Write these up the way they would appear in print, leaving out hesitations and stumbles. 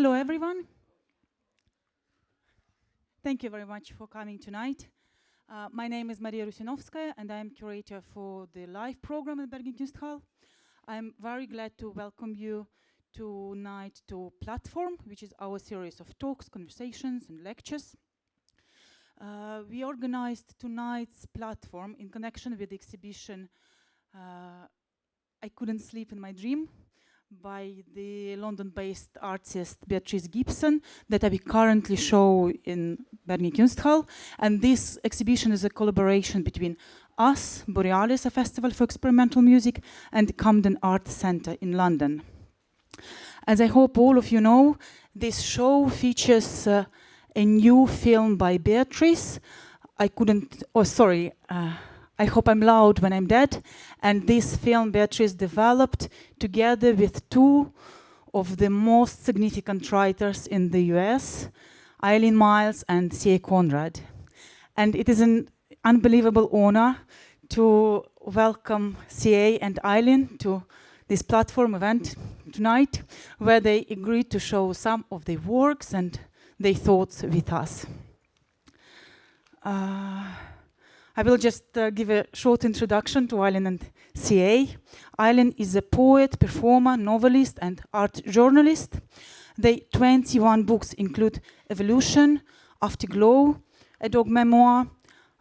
Hello, everyone. Thank you very much for coming tonight. My name is Maria Rusinovskaya, and I'm curator for the live program at Bergen Kunsthall. I'm very glad to welcome you tonight to Plattform, which is our series of talks, conversations, and lectures. We organized tonight's Platform in connection with the exhibition I Couldn't Sleep in My Dream by the London-based artist Beatrice Gibson that we currently show in Bergen Kunsthall. And this exhibition is a collaboration between us, Borealis, a festival for experimental music, and the Camden Art Centre in London. As I hope all of you know, this show features a new film by Beatrice. I hope I'm loud when I'm dead. And this film Beatrice developed together with two of the most significant writers in the US, Eileen Myles and CAConrad. And it is an unbelievable honor to welcome CA and Eileen to this Platform event tonight, where they agreed to show some of their works and their thoughts with us. I will just give a short introduction to Eileen and CA. Eileen is a poet, performer, novelist, and art journalist. Their 21 books include Evolution, Afterglow, a dog memoir,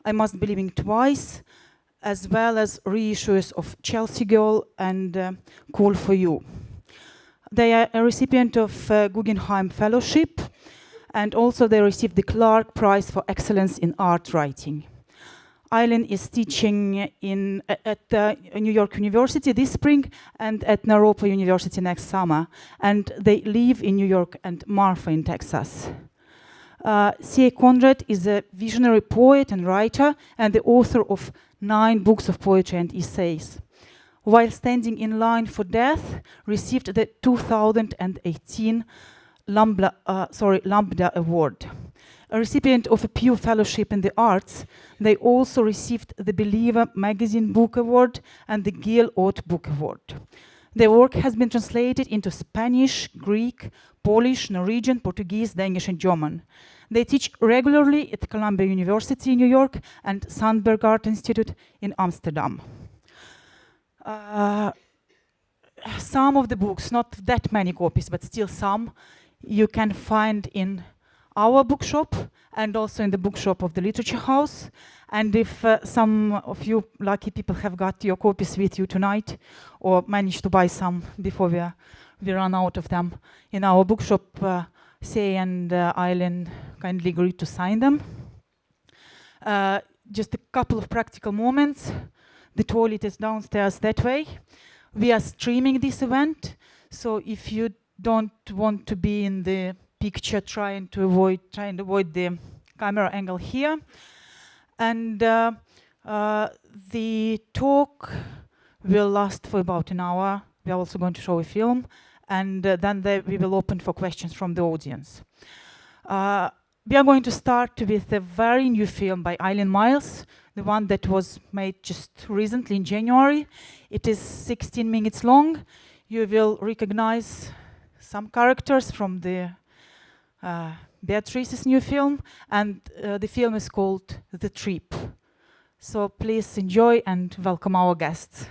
I Must Be Living Twice, as well as reissues of Chelsea Girl and Call for You. They are a recipient of Guggenheim Fellowship, and also they received the Clark Prize for Excellence in Art Writing. Eileen is teaching at New York University this spring and at Naropa University next summer. And they live in New York and Marfa in Texas. CAConrad is a visionary poet and writer and the author of 9 books of poetry and essays. While standing in line for death, received the 2018 Lambda Award. A recipient of a Pew Fellowship in the Arts, they also received the Believer Magazine Book Award and the Gale Oat Book Award. Their work has been translated into Spanish, Greek, Polish, Norwegian, Portuguese, Danish, and German. They teach regularly at Columbia University in New York and Sandberg Art Institute in Amsterdam. Some of the books, not that many copies, but still some, you can find in our bookshop and also in the bookshop of the Literature House. And if some of you lucky people have got your copies with you tonight or managed to buy some before we run out of them in our bookshop, Say and Eileen kindly agreed to sign them. Just a couple of practical moments. The toilet is downstairs that way. We are streaming this event, so if you don't want to be in the picture, trying to avoid the camera angle here. And the talk will last for about an hour. We are also going to show a film, and then we will open for questions from the audience. We are going to start with a very new film by Eileen Myles, the one that was made just recently in January. It is 16 minutes long. You will recognize some characters from the Beatrice's new film, and the film is called The Trip. So please enjoy and welcome our guests.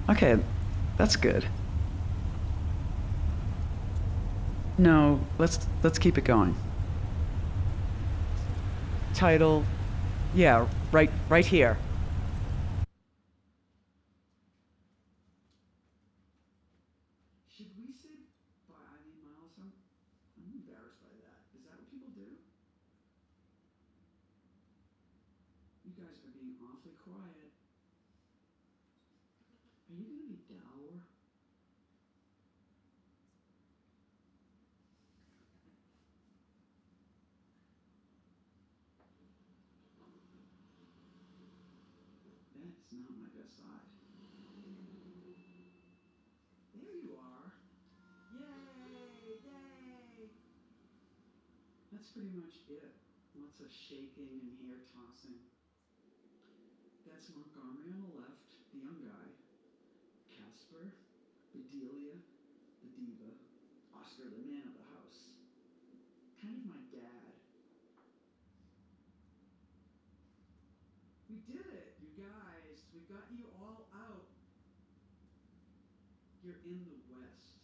Okay, that's good. No, let's keep it going. Title, yeah, right here. Should we say by Eileen Myles? I'm embarrassed by that. Is that what people do? You guys are being awfully quiet. Are you gonna be dour? That's not my best side. There you are. Yay! Yay! That's pretty much it. Lots of shaking and hair tossing. That's Montgomery on the left, the young guy. Casper, Bedelia, the diva. Oscar, the man of the house. Kind of my dad. We did it, you guys. We got you all out. You're in the West.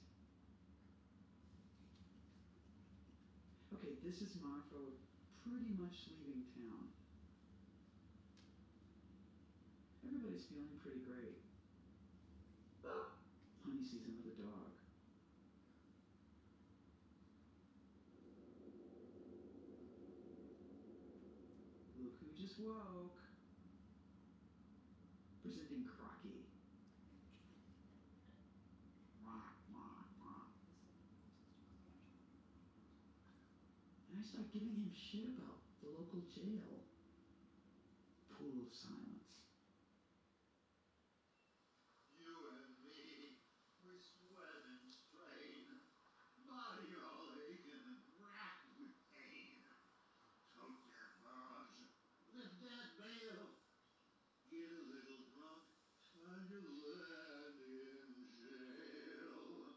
Okay, this is Marfa. We're pretty much leaving town. Everybody's feeling pretty great. Honey sees another dog. Look who just woke. Presenting Crocky. And I start giving him shit about the local jail. Pool of silence. You and me, we sweat and strain, body all aching and racked with pain. Tote that barge, lift that bale, get a little drunk, time to land in jail.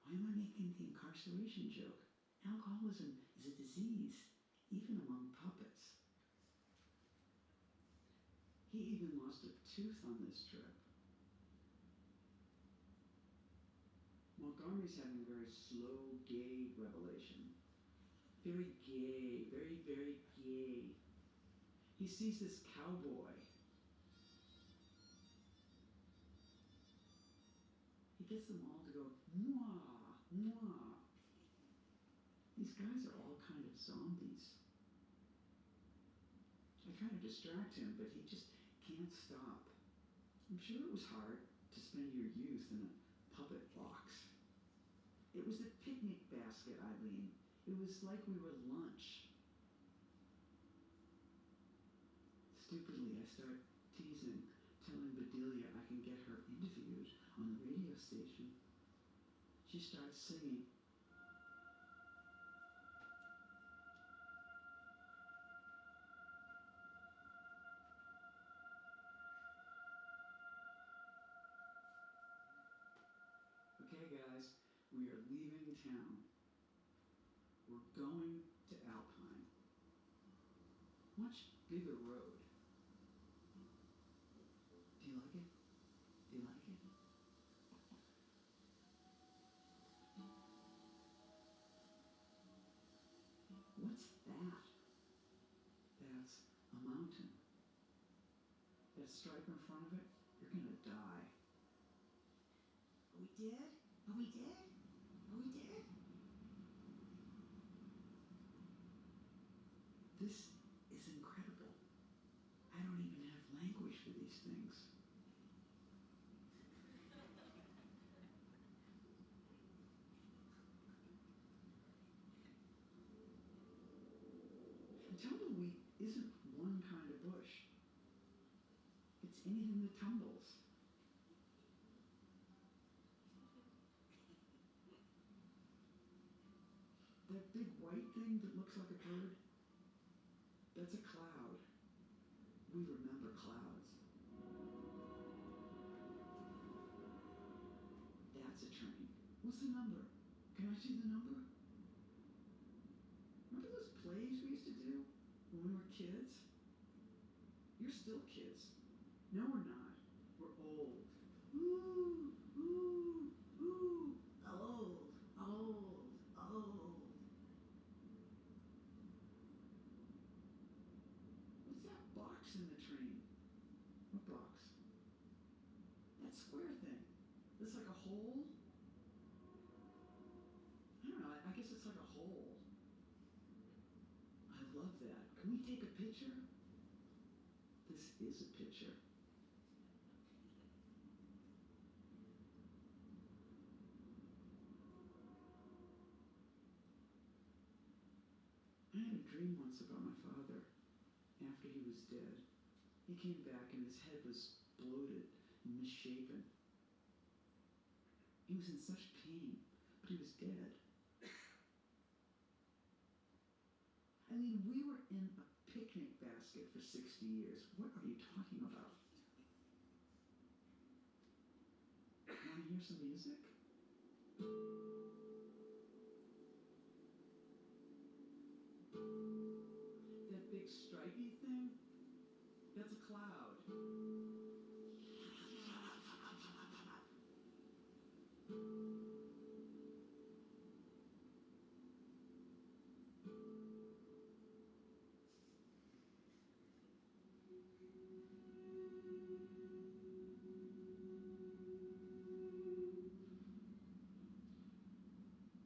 Why am I making the incarceration joke? Alcoholism is a disease, even among puppets. He even lost a tooth on this trip. Montgomery's having a very slow, gay revelation. Very gay, very, very gay. He sees this cowboy. He gets them all to go, mwah, mwah. These guys are all kind of zombies. I try to distract him, but he just can't stop. I'm sure it was hard to spend your youth in a puppet box. It was the picnic basket, Eileen. It was like we were lunch. Stupidly, I start teasing, telling Bedelia I can get her interviewed on the radio station. She starts singing. Okay, guys, we are leaving town. We're going to Alpine. Much bigger road. Do you like it? Do you like it? What's that? That's a mountain. That stripe in front of it, you're gonna die. Are we dead? Are we dead? Are we dead? This is incredible. I don't even have language for these things. The tumbleweed isn't one kind of bush. It's anything that tumbles. That big white thing that looks like a bird, that's a cloud. We remember clouds. That's a train. What's the number? Can I see the number? Remember those plays we used to do when we were kids? You're still kids. No, we're not. We're old. Ooh, ooh, ooh. Old, old, old. What's that box in the train? What box? That square thing. It's like a hole? I don't know, I guess it's like a hole. I love that. Can we take a picture? This is a picture. I had a dream once about my father after he was dead. He came back and his head was bloated and misshapen. He was in such pain, but he was dead. Eileen, we were in a picnic basket for 60 years. What are you talking about? Want to hear some music? That big stripey thing? That's a cloud.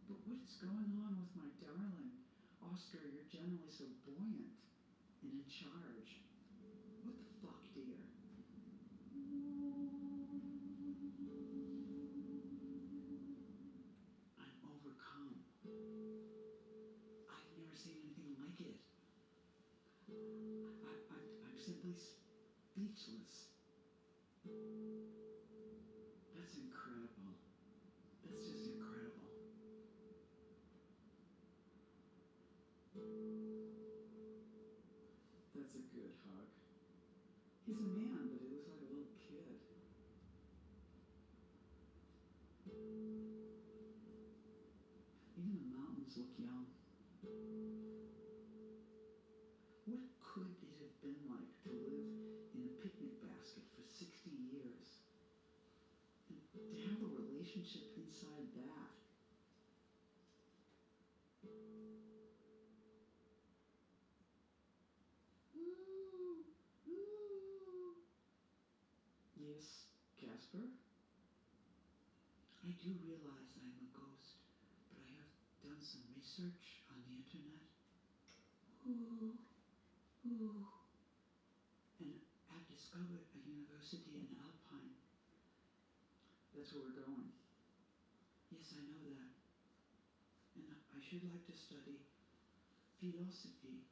But what is going on with my darling? Oscar, you're generally so buoyant and in charge. What the fuck, dear? I'm overcome. I've never seen anything like it. I'm simply speechless. That's incredible. That's just incredible. That's a good hug. He's a man, but he looks like a little kid. Even the mountains look young. What could it have been like to live in a picnic basket for 60 years? And to have a relationship inside that? Ooh, ooh. Yes, Casper? I do realize I'm a ghost, but I have done some research on the internet. Ooh, ooh. And I've discovered a university in Alpine. That's where we're going. Yes, I know that. And I should like to study philosophy.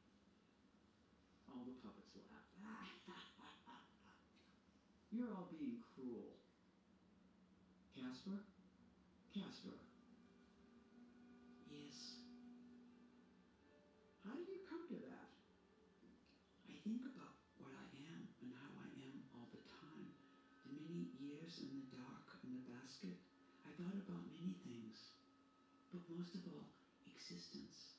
All the puppets laugh. You're all being cruel. Casper? Casper. Yes. How did you come to that? I think about what I am and how I am all the time. The many years in the dark in the basket. I thought about many things. But most of all, existence.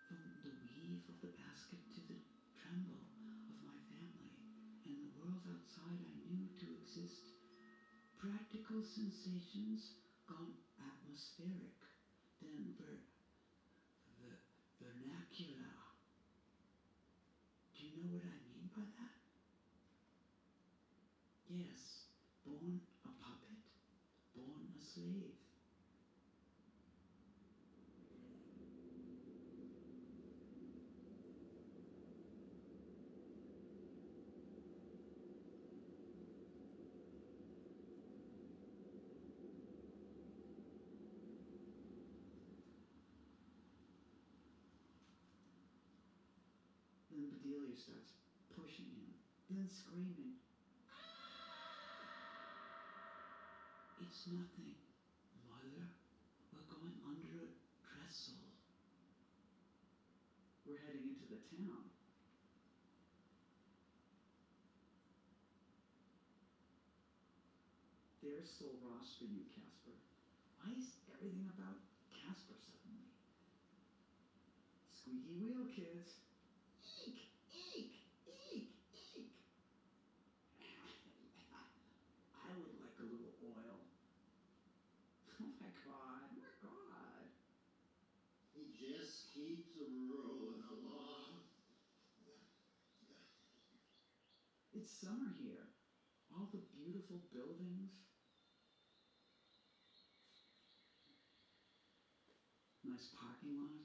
From the weave of the basket to the tremble of my family and the world outside I knew to exist. Practical sensations gone atmospheric, then vernacular. Do you know what I mean by that? Yes, born a puppet, born a slave. Then Bedelia starts pushing him, then screaming. It's nothing, Mother. We're going under a trestle. We're heading into the town. There's Sol Ross for you, Casper. Why is everything about Casper suddenly? Squeaky wheel, kids. Eek, eek, eek, eek. I would like a little oil. Oh my God, my God. He just keeps rolling along. It's summer here. All the beautiful buildings. Nice parking lot.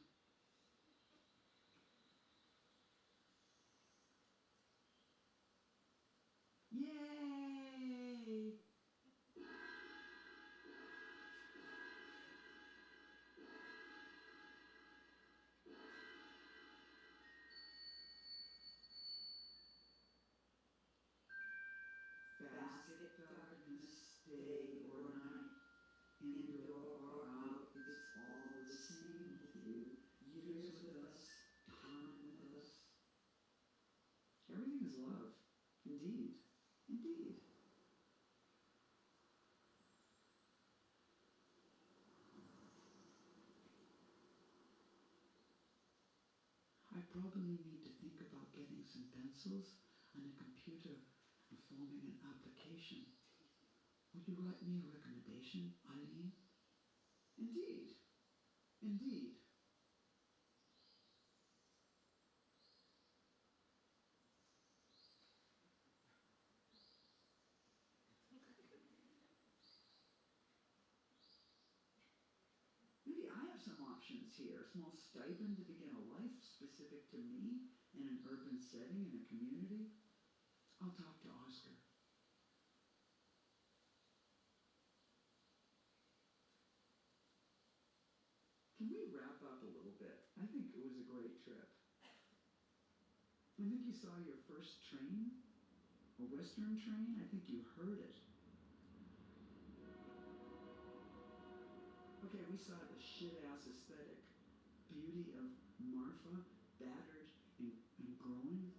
Yay! Basket darkness, day or night, indoor or out, it's all the same with you. Years with us, time is love. Indeed. Indeed. I probably need to think about getting some pencils and a computer and forming an application. Would you write me a recommendation, Eileen? Indeed. Indeed. Maybe I have some options here. A small stipend to begin a life specific to me in an urban setting in a community. I'll talk to Oscar. Can we wrap up a little bit? I think it was a great trip. I think you saw your first train, a Western train. I think you heard it. Okay, we saw the shit-ass aesthetic beauty of Marfa, battered and growing.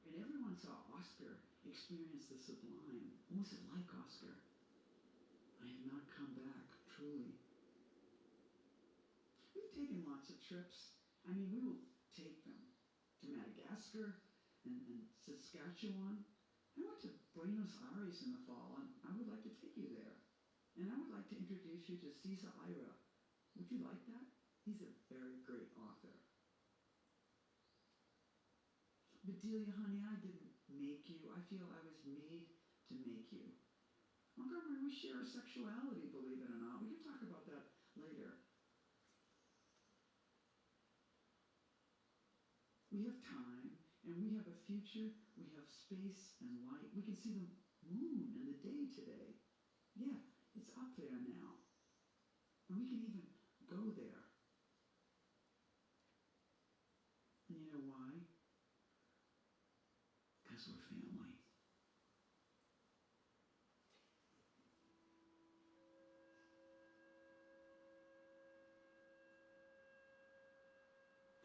And everyone saw Oscar experience the sublime. What was it like, Oscar? I have not come back, truly. We've taken lots of trips. I mean, we will take them to Madagascar and Saskatchewan. I went to Buenos Aires in the fall, and I would like to take you there. And I would like to introduce you to Cesar Ira. Would you like that? He's a very great author. Bedelia, honey, I didn't make you. I feel I was made to make you. Montgomery, we share sexuality, believe it or not. We can talk about that later. We have time, and we have a future. We have space and light. We can see the moon and the day today. Yeah, it's up there now. And we can even go there. And you know why? Because we're family.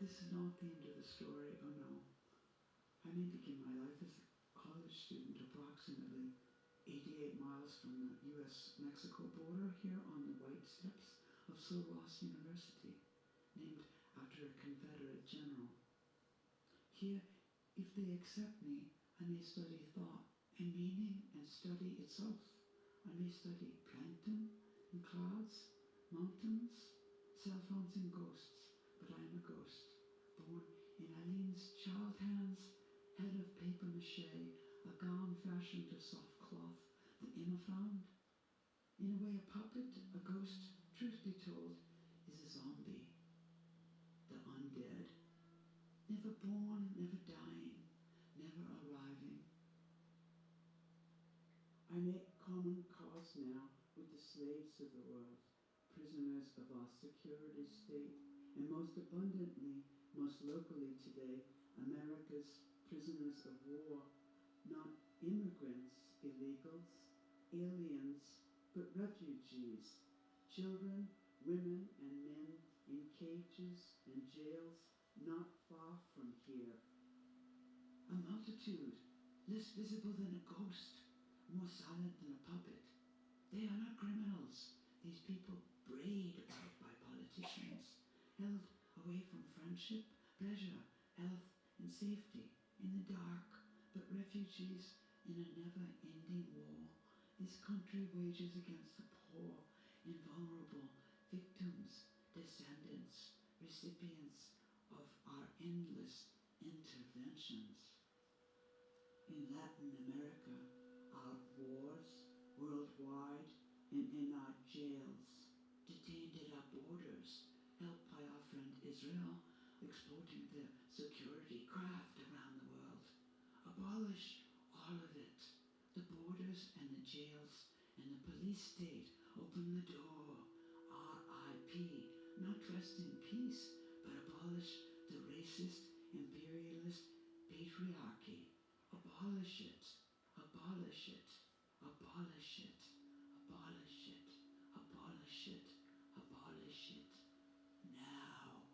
This is not the end of the story, oh no. I may begin my life as a college student approximately 88 miles from the US-Mexico border here on the white steps of Ross University, named after a Confederate general. Here, if they accept me, I may study thought and meaning and study itself. I may study plankton and clouds, mountains, cell phones and ghosts, but I am a ghost, born in Eileen's child hands, head of paper mache, a gown fashioned of soft cloth that Emma found. In a way, a puppet, a ghost, truth be told, is a zombie, the undead. Never born, never dying, never arriving. I make common cause now with the slaves of the world, prisoners of our security state, and most abundantly, most locally today, America's prisoners of war, not immigrants, illegals, aliens, but refugees, children, women, and men in cages and jails not far from here. A multitude, less visible than a ghost, more silent than a puppet. They are not criminals. These people brayed about by politicians, held away from friendship, pleasure, health, and safety, in the dark, but refugees in a never-ending war this country wages against the poor and vulnerable, victims, descendants, recipients of our endless interventions. In Latin America, our wars, worldwide, and in our jails, detained at our borders, helped by our friend Israel, exporting their security craft around the world. Abolish all of it. The borders and the jails and the police state. Open the door. R.I.P. Not trust in peace, but abolish the racist, imperialist patriarchy. Abolish it. Abolish it. Abolish it. Abolish it. Abolish it. Abolish it. Now.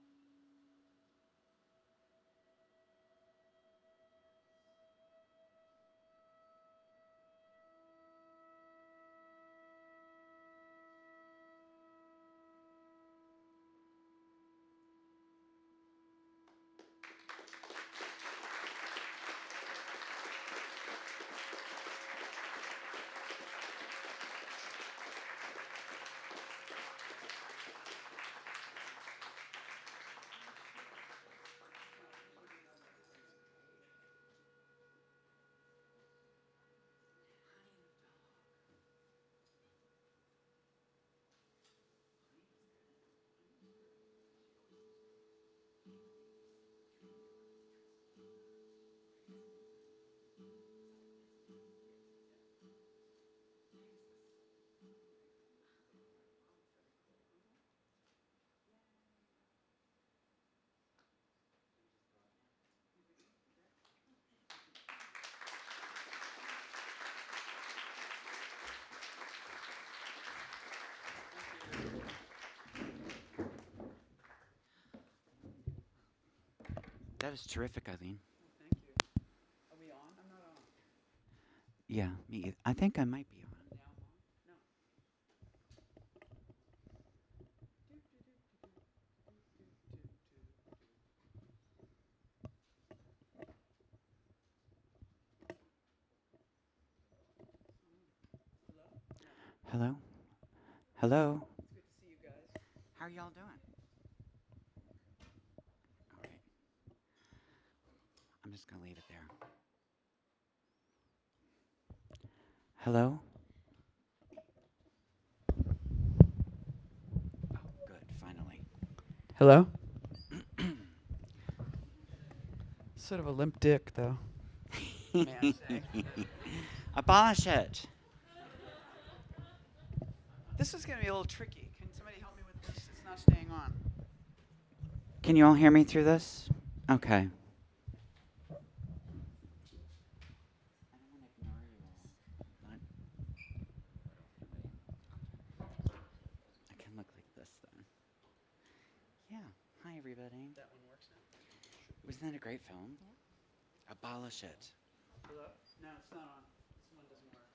That was terrific, Eileen. Thank you. Are we on? I'm not on. Yeah, me either. I think I might be on. Now I'm on? No. Hello? Hello? It's good to see you guys. How are y'all doing? All right. I'm just going to leave it there. Hello? Oh, good, finally. Hello? Sort of a limp dick, though. May I say? Abolish it. This is going to be a little tricky. Can somebody help me with this? It's not staying on. Can you all hear me through this? Okay. I can look like this then. Yeah. Hi, everybody. That one works now. Wasn't that a great film? Yeah. Abolish it. Hello? No, it's not on. This one doesn't work.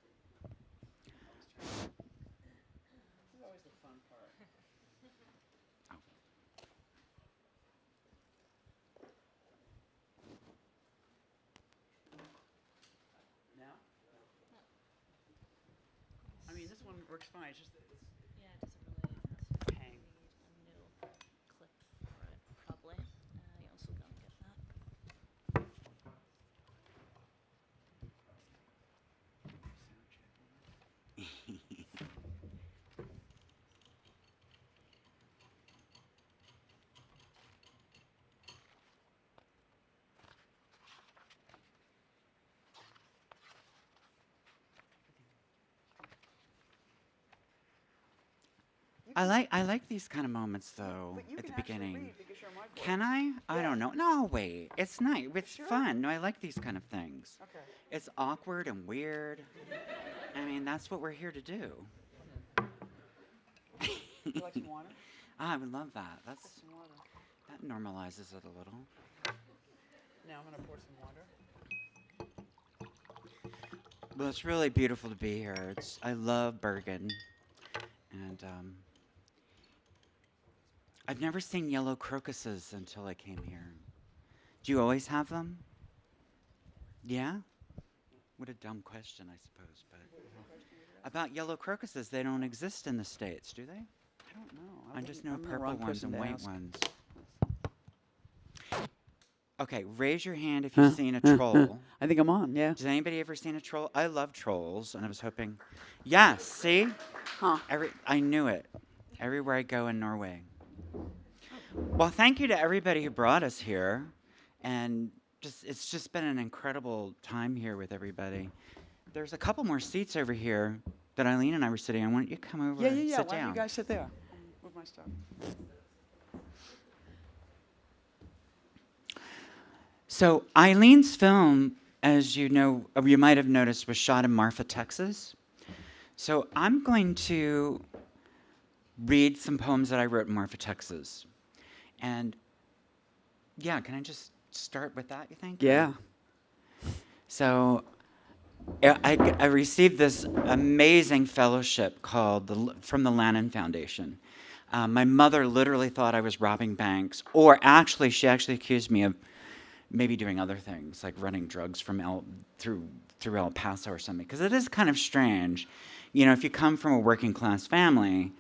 Always try. This is always the fun part. Oh. Now? I mean, this one works fine. It's just that it's Yeah, it doesn't really hang. need a new clip for it, probably. You also gonna get that. I like these kind of moments though But you at can the actually beginning. read because you're my voice. Can I? I Yeah. don't know. No, wait. It's nice. It's Sure. fun. No, I like these kind of things. Okay. It's awkward and weird. I mean, that's what we're here to do. Would you like some water? I would love that. Pour some water. That normalizes it a little. Now I'm going to pour some water. Well, it's really beautiful to be here. I love Bergen, and I've never seen yellow crocuses until I came here. Do you always have them? Yeah? What a dumb question, I suppose. But about yellow crocuses, they don't exist in the States, do they? I don't know. I just know I'm the purple wrong ones person and to white ask. ones. Okay, raise your hand if you've seen a troll. I think I'm on, yeah. Has anybody ever seen a troll? I love trolls, and I was hoping. Yes, see? Huh. I knew it. Everywhere I go in Norway. Well, thank you to everybody who brought us here, and it's just been an incredible time here with everybody. There's a couple more seats over here that Eileen and I were sitting on. Why don't you come over Yeah, and yeah. sit Why don't down? you guys sit there? Move my stuff. So Eileen's film, as you know, or you might have noticed, was shot in Marfa, Texas. So I'm going to read some poems that I wrote in Marfa, Texas. And yeah, can I just start with that, you think? Yeah. So I received this amazing fellowship from the Lannan Foundation. My mother literally thought I was robbing banks, or she actually accused me of maybe doing other things, like running drugs from through El Paso or something. Because it is kind of strange, you know, if you come from a working class family.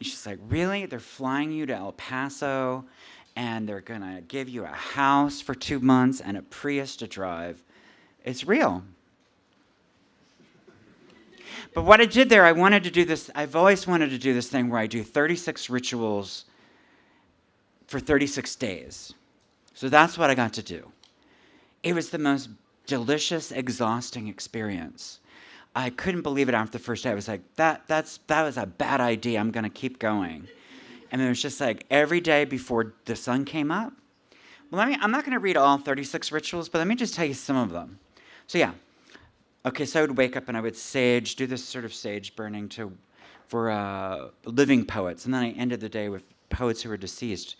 She's like, really? They're flying you to El Paso, and they're gonna give you a house for 2 months and a Prius to drive. It's real. But what I did there, I wanted to do this. I've always wanted to do this thing where I do 36 rituals for 36 days. So that's what I got to do. It was the most delicious, exhausting experience. I couldn't believe it after the first day. I was like, that was a bad idea. I'm going to keep going. And it was just like every day before the sun came up. Well, I'm not going to read all 36 rituals, but let me just tell you some of them. So yeah. Okay, so I would wake up and I would sage, do this sort of sage burning for living poets. And then I ended the day with poets who were deceased.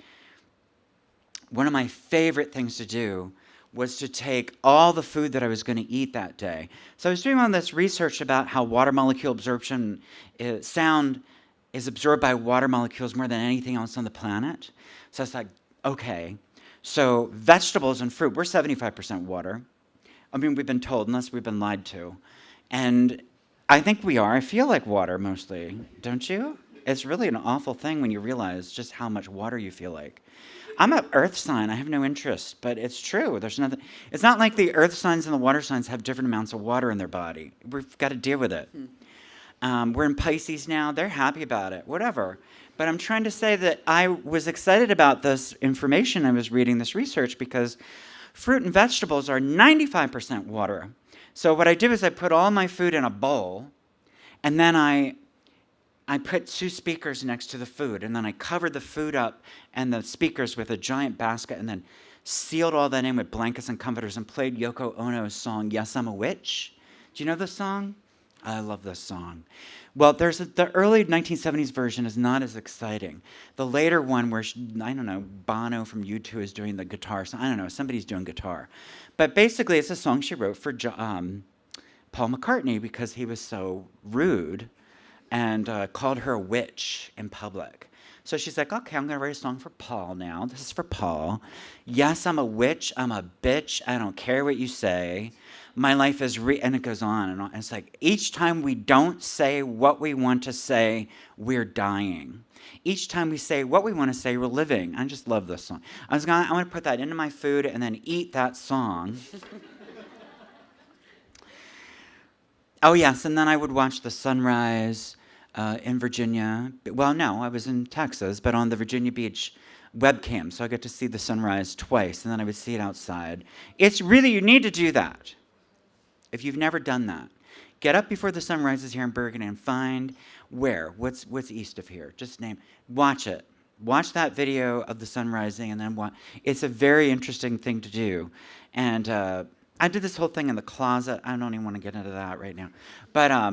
One of my favorite things to do was to take all the food that I was going to eat that day. So I was doing all this research about how water molecule absorption, sound is absorbed by water molecules more than anything else on the planet. So I was like, okay, so vegetables and fruit, we're 75% water. I mean, we've been told, unless we've been lied to. And I think we are. I feel like water mostly, don't you? It's really an awful thing when you realize just how much water you feel like. I'm an earth sign. I have no interest, but it's true. There's nothing. It's not like the earth signs and the water signs have different amounts of water in their body. We've got to deal with it. We're in Pisces now. They're happy about it, whatever. But I'm trying to say that I was excited about this information. I was reading this research because fruit and vegetables are 95% water. So what I did was I put all my food in a bowl, and then I put 2 speakers next to the food, and then I covered the food up and the speakers with a giant basket, and then sealed all that in with blankets and comforters and played Yoko Ono's song, Yes, I'm a Witch. Do you know this song? I love this song. Well, the early 1970s version is not as exciting. The later one where, I don't know, Bono from U2 is doing the guitar. I don't know, somebody's doing guitar. But basically, it's a song she wrote for Paul McCartney because he was so rude and called her a witch in public. So she's like, okay, I'm going to write a song for Paul now. This is for Paul. Yes, I'm a witch. I'm a bitch. I don't care what you say. My life is and it goes on and on. It's like each time we don't say what we want to say, we're dying. Each time we say what we want to say, we're living. I just love this song. I want to put that into my food and then eat that song. Oh, yes, and then I would watch the sunrise in Virginia. Well, no, I was in Texas, but on the Virginia Beach webcam, so I get to see the sunrise twice, and then I would see it outside. It's really, you need to do that. If you've never done that, get up before the sun rises here in Bergen and find what's east of here. Just watch it. Watch that video of the sun rising, and then watch. It's a very interesting thing to do. And I did this whole thing in the closet. I don't even want to get into that right now. But, I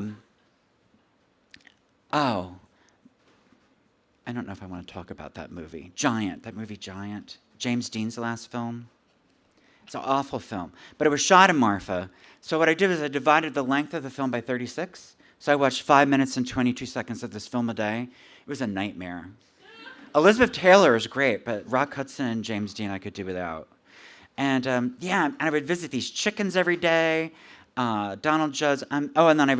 don't know if I want to talk about that movie. That movie Giant. James Dean's last film. It's an awful film. But it was shot in Marfa. So what I did was I divided the length of the film by 36. So I watched 5 minutes and 22 seconds of this film a day. It was a nightmare. Elizabeth Taylor is great, but Rock Hudson and James Dean I could do without. And and I would visit these chickens every day. Donald Judd's. And then I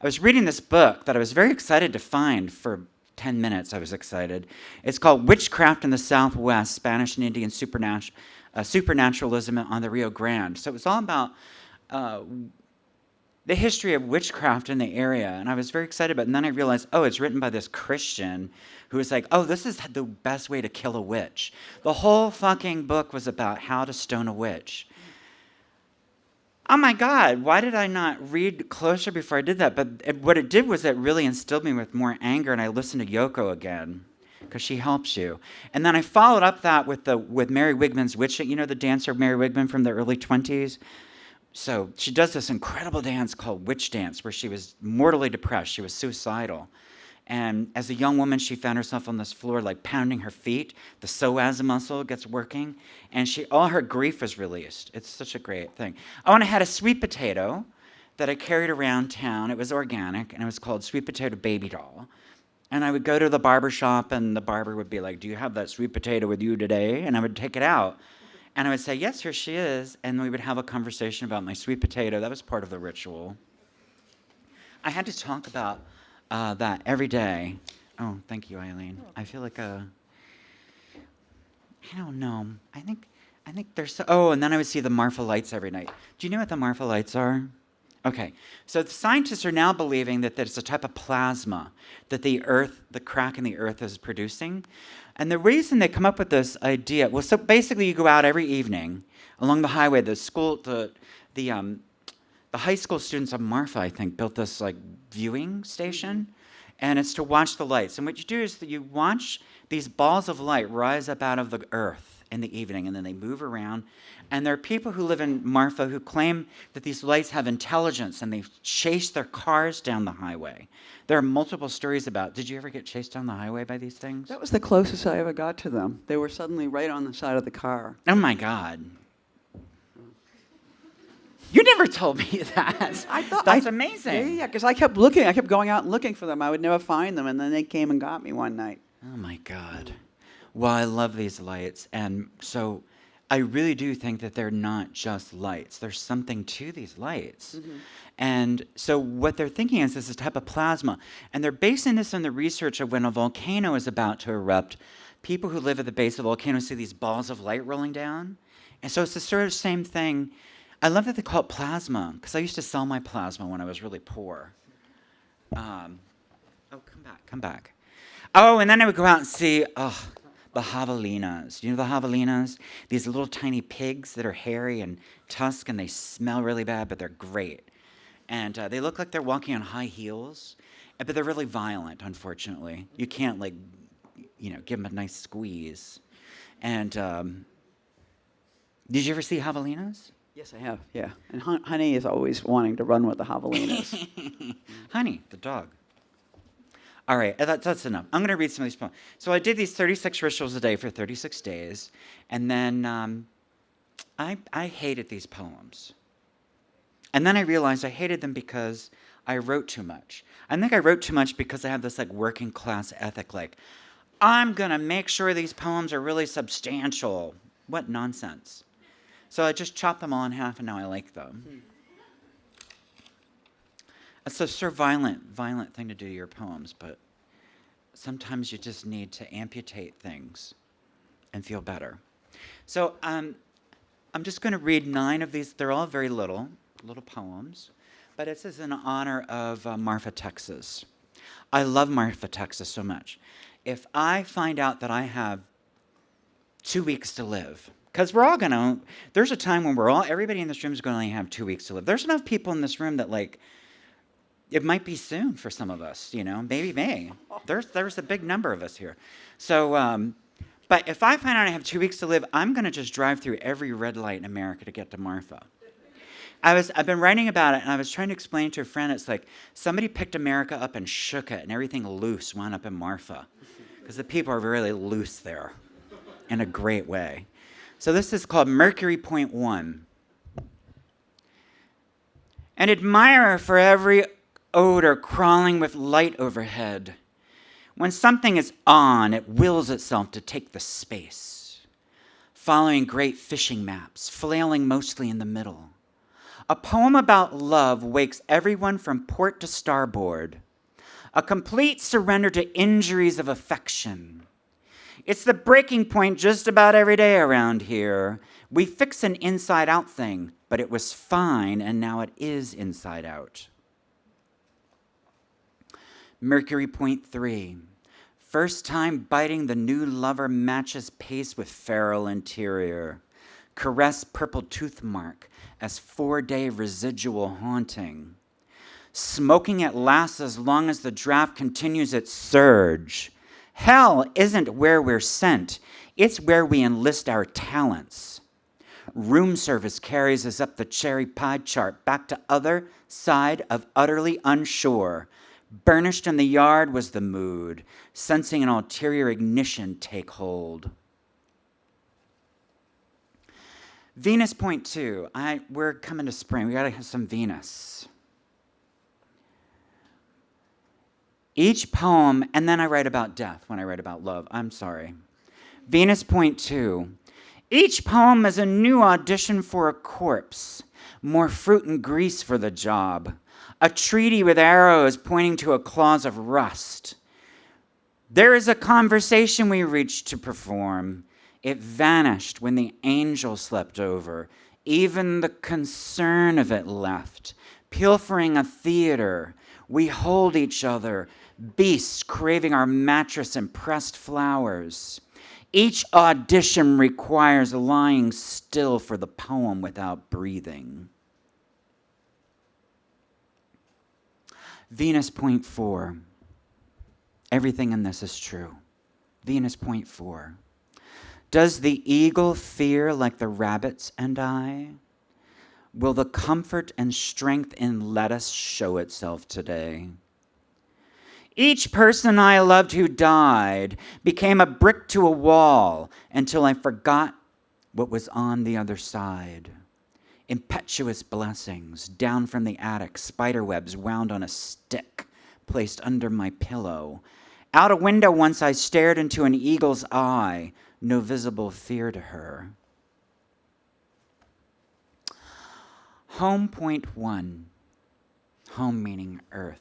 was reading this book that I was very excited to find for 10 minutes. I was excited. It's called Witchcraft in the Southwest, Spanish and Indian Supernaturalism on the Rio Grande. So it was all about the history of witchcraft in the area, and I was very excited about it. And then I realized, it's written by this Christian who was like, this is the best way to kill a witch. The whole fucking book was about how to stone a witch. Oh my God, why did I not read closer before I did that? But what it did was it really instilled me with more anger, and I listened to Yoko again, because she helps you. And then I followed up that with Mary Wigman's witching. You know the dancer Mary Wigman from the early 20s? So she does this incredible dance called Witch Dance, where she was mortally depressed. She was suicidal. And as a young woman, she found herself on this floor, like pounding her feet. The psoas muscle gets working, and all her grief is released. It's such a great thing. I had a sweet potato that I carried around town. It was organic, and it was called Sweet Potato Baby Doll. And I would go to the barber shop, and the barber would be like, "Do you have that sweet potato with you today?" And I would take it out. And I would say, "Yes, here she is." And we would have a conversation about my sweet potato. That was part of the ritual. I had to talk about that every day. Oh, thank you, Eileen. I feel like I don't know. I think there's and then I would see the Marfa lights every night. Do you know what the Marfa lights are? Okay, so the scientists are now believing that there's a type of plasma that the crack in the earth is producing. And the reason they come up with this idea, so basically you go out every evening along the highway. The high school students of Marfa, I think, built this like viewing station, and it's to watch the lights. And what you do is that you watch these balls of light rise up out of the earth in the evening, and then they move around. And there are people who live in Marfa who claim that these lights have intelligence, and they chase their cars down the highway. There are multiple stories about. Did you ever get chased down the highway by these things? That was the closest I ever got to them. They were suddenly right on the side of the car. Oh my God. You never told me that. I thought That's amazing. Yeah, because I kept looking. I kept going out and looking for them. I would never find them, and then they came and got me one night. Oh my God. Well, I love these lights, and so I really do think that they're not just lights. There's something to these lights. Mm-hmm. And so what they're thinking is this type of plasma, and they're basing this on the research of when a volcano is about to erupt. People who live at the base of the volcano see these balls of light rolling down, and so it's the sort of same thing. I love that they call it plasma, because I used to sell my plasma when I was really poor. Come back. Oh, and then I would go out and see, the javelinas. You know the javelinas? These little tiny pigs that are hairy and tusk, and they smell really bad, but they're great. And they look like they're walking on high heels, but they're really violent, unfortunately. You can't, give them a nice squeeze. And did you ever see javelinas? Yes, I have, yeah. And Honey is always wanting to run with the javelinas. Honey, the dog. All right, that's enough. I'm going to read some of these poems. So I did these 36 rituals a day for 36 days, and then I hated these poems. And then I realized I hated them because I wrote too much. I think I wrote too much because I have this working class ethic, I'm going to make sure these poems are really substantial. What nonsense. So I just chopped them all in half, and now I like them. It's a sort of violent thing to do to your poems, but sometimes you just need to amputate things and feel better. So I'm just going to read 9 of these. They're all very little poems, but it's in honor of Marfa, Texas. I love Marfa, Texas so much. If I find out that I have 2 weeks to live, because there's a time when everybody in this room is going to only have 2 weeks to live. There's enough people in this room that it might be soon for some of us, maybe May. There's a big number of us here. So, but if I find out I have 2 weeks to live, I'm going to just drive through every red light in America to get to Marfa. I've been writing about it, and I was trying to explain to a friend, it's like somebody picked America up and shook it, and everything loose wound up in Marfa. Because the people are really loose there in a great way. So this is called Mercury Point 1. An admirer for every odor crawling with light overhead. When something is on, it wills itself to take the space. Following great fishing maps, flailing mostly in the middle. A poem about love wakes everyone from port to starboard. A complete surrender to injuries of affection. It's the breaking point just about every day around here. We fix an inside-out thing, but it was fine, and now it is inside out. Mercury Point 3. First time biting the new lover matches pace with feral interior. Caress purple tooth mark as 4-day residual haunting. Smoking it lasts as long as the draft continues its surge. Hell isn't where we're sent. It's where we enlist our talents. Room service carries us up the cherry pie chart back to other side of utterly unsure. Burnished in the yard was the mood, sensing an ulterior ignition take hold. Venus Point 2. We're coming to spring. We got to have some Venus. Each poem, and then I write about death when I write about love. I'm sorry. Venus Point 2. Each poem is a new audition for a corpse. More fruit and grease for the job. A treaty with arrows pointing to a clause of rust. There is a conversation we reached to perform. It vanished when the angel slept over. Even the concern of it left. Pilfering a theater. We hold each other. Beasts craving our mattress and pressed flowers. Each audition requires lying still for the poem without breathing. Venus point 4. Everything in this is true. Venus point 4. Does the eagle fear like the rabbits and I? Will the comfort and strength in lettuce show itself today? Each person I loved who died became a brick to a wall until I forgot what was on the other side. Impetuous blessings down from the attic, spiderwebs wound on a stick placed under my pillow. Out a window once I stared into an eagle's eye, no visible fear to her. Home point 1. Home meaning earth.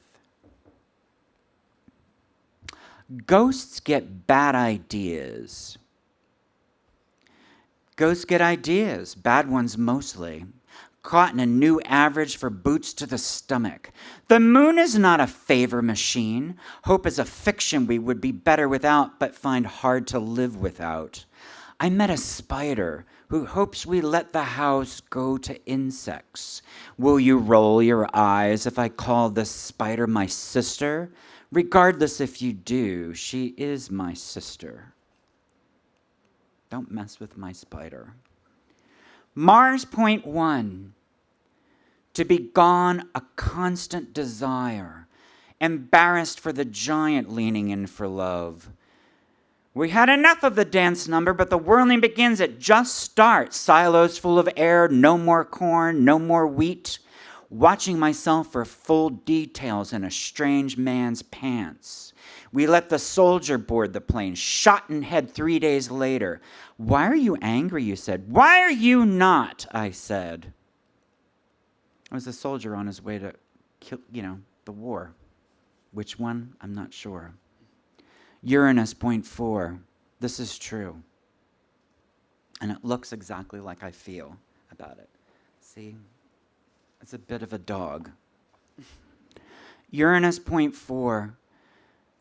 Ghosts get bad ideas. Ghosts get ideas, bad ones mostly. Caught in a new average for boots to the stomach. The moon is not a favor machine. Hope is a fiction we would be better without, but find hard to live without. I met a spider who hopes we let the house go to insects. Will you roll your eyes if I call this spider my sister? Regardless if you do, she is my sister. Don't mess with my spider. Mars point 1. To be gone, a constant desire. Embarrassed for the giant leaning in for love. We had enough of the dance number, but the whirling begins. It just starts. Silos full of air, no more corn, no more wheat. Watching myself for full details in a strange man's pants. We let the soldier board the plane, shot in head 3 days later. Why are you angry, you said. Why are you not, I said. I was a soldier on his way to kill, the war. Which one? I'm not sure. Uranus point 4. This is true. And it looks exactly like I feel about it. See? It's a bit of a dog. Uranus point 4.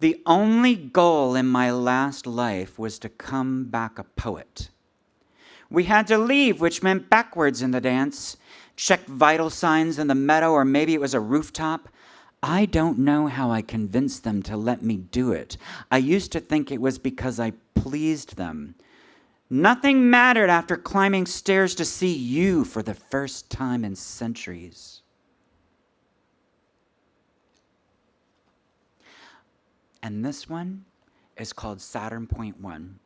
The only goal in my last life was to come back a poet. We had to leave, which meant backwards in the dance. Checked vital signs in the meadow, or maybe it was a rooftop. I don't know how I convinced them to let me do it. I used to think it was because I pleased them. Nothing mattered after climbing stairs to see you for the first time in centuries. And this one is called Saturn point 1.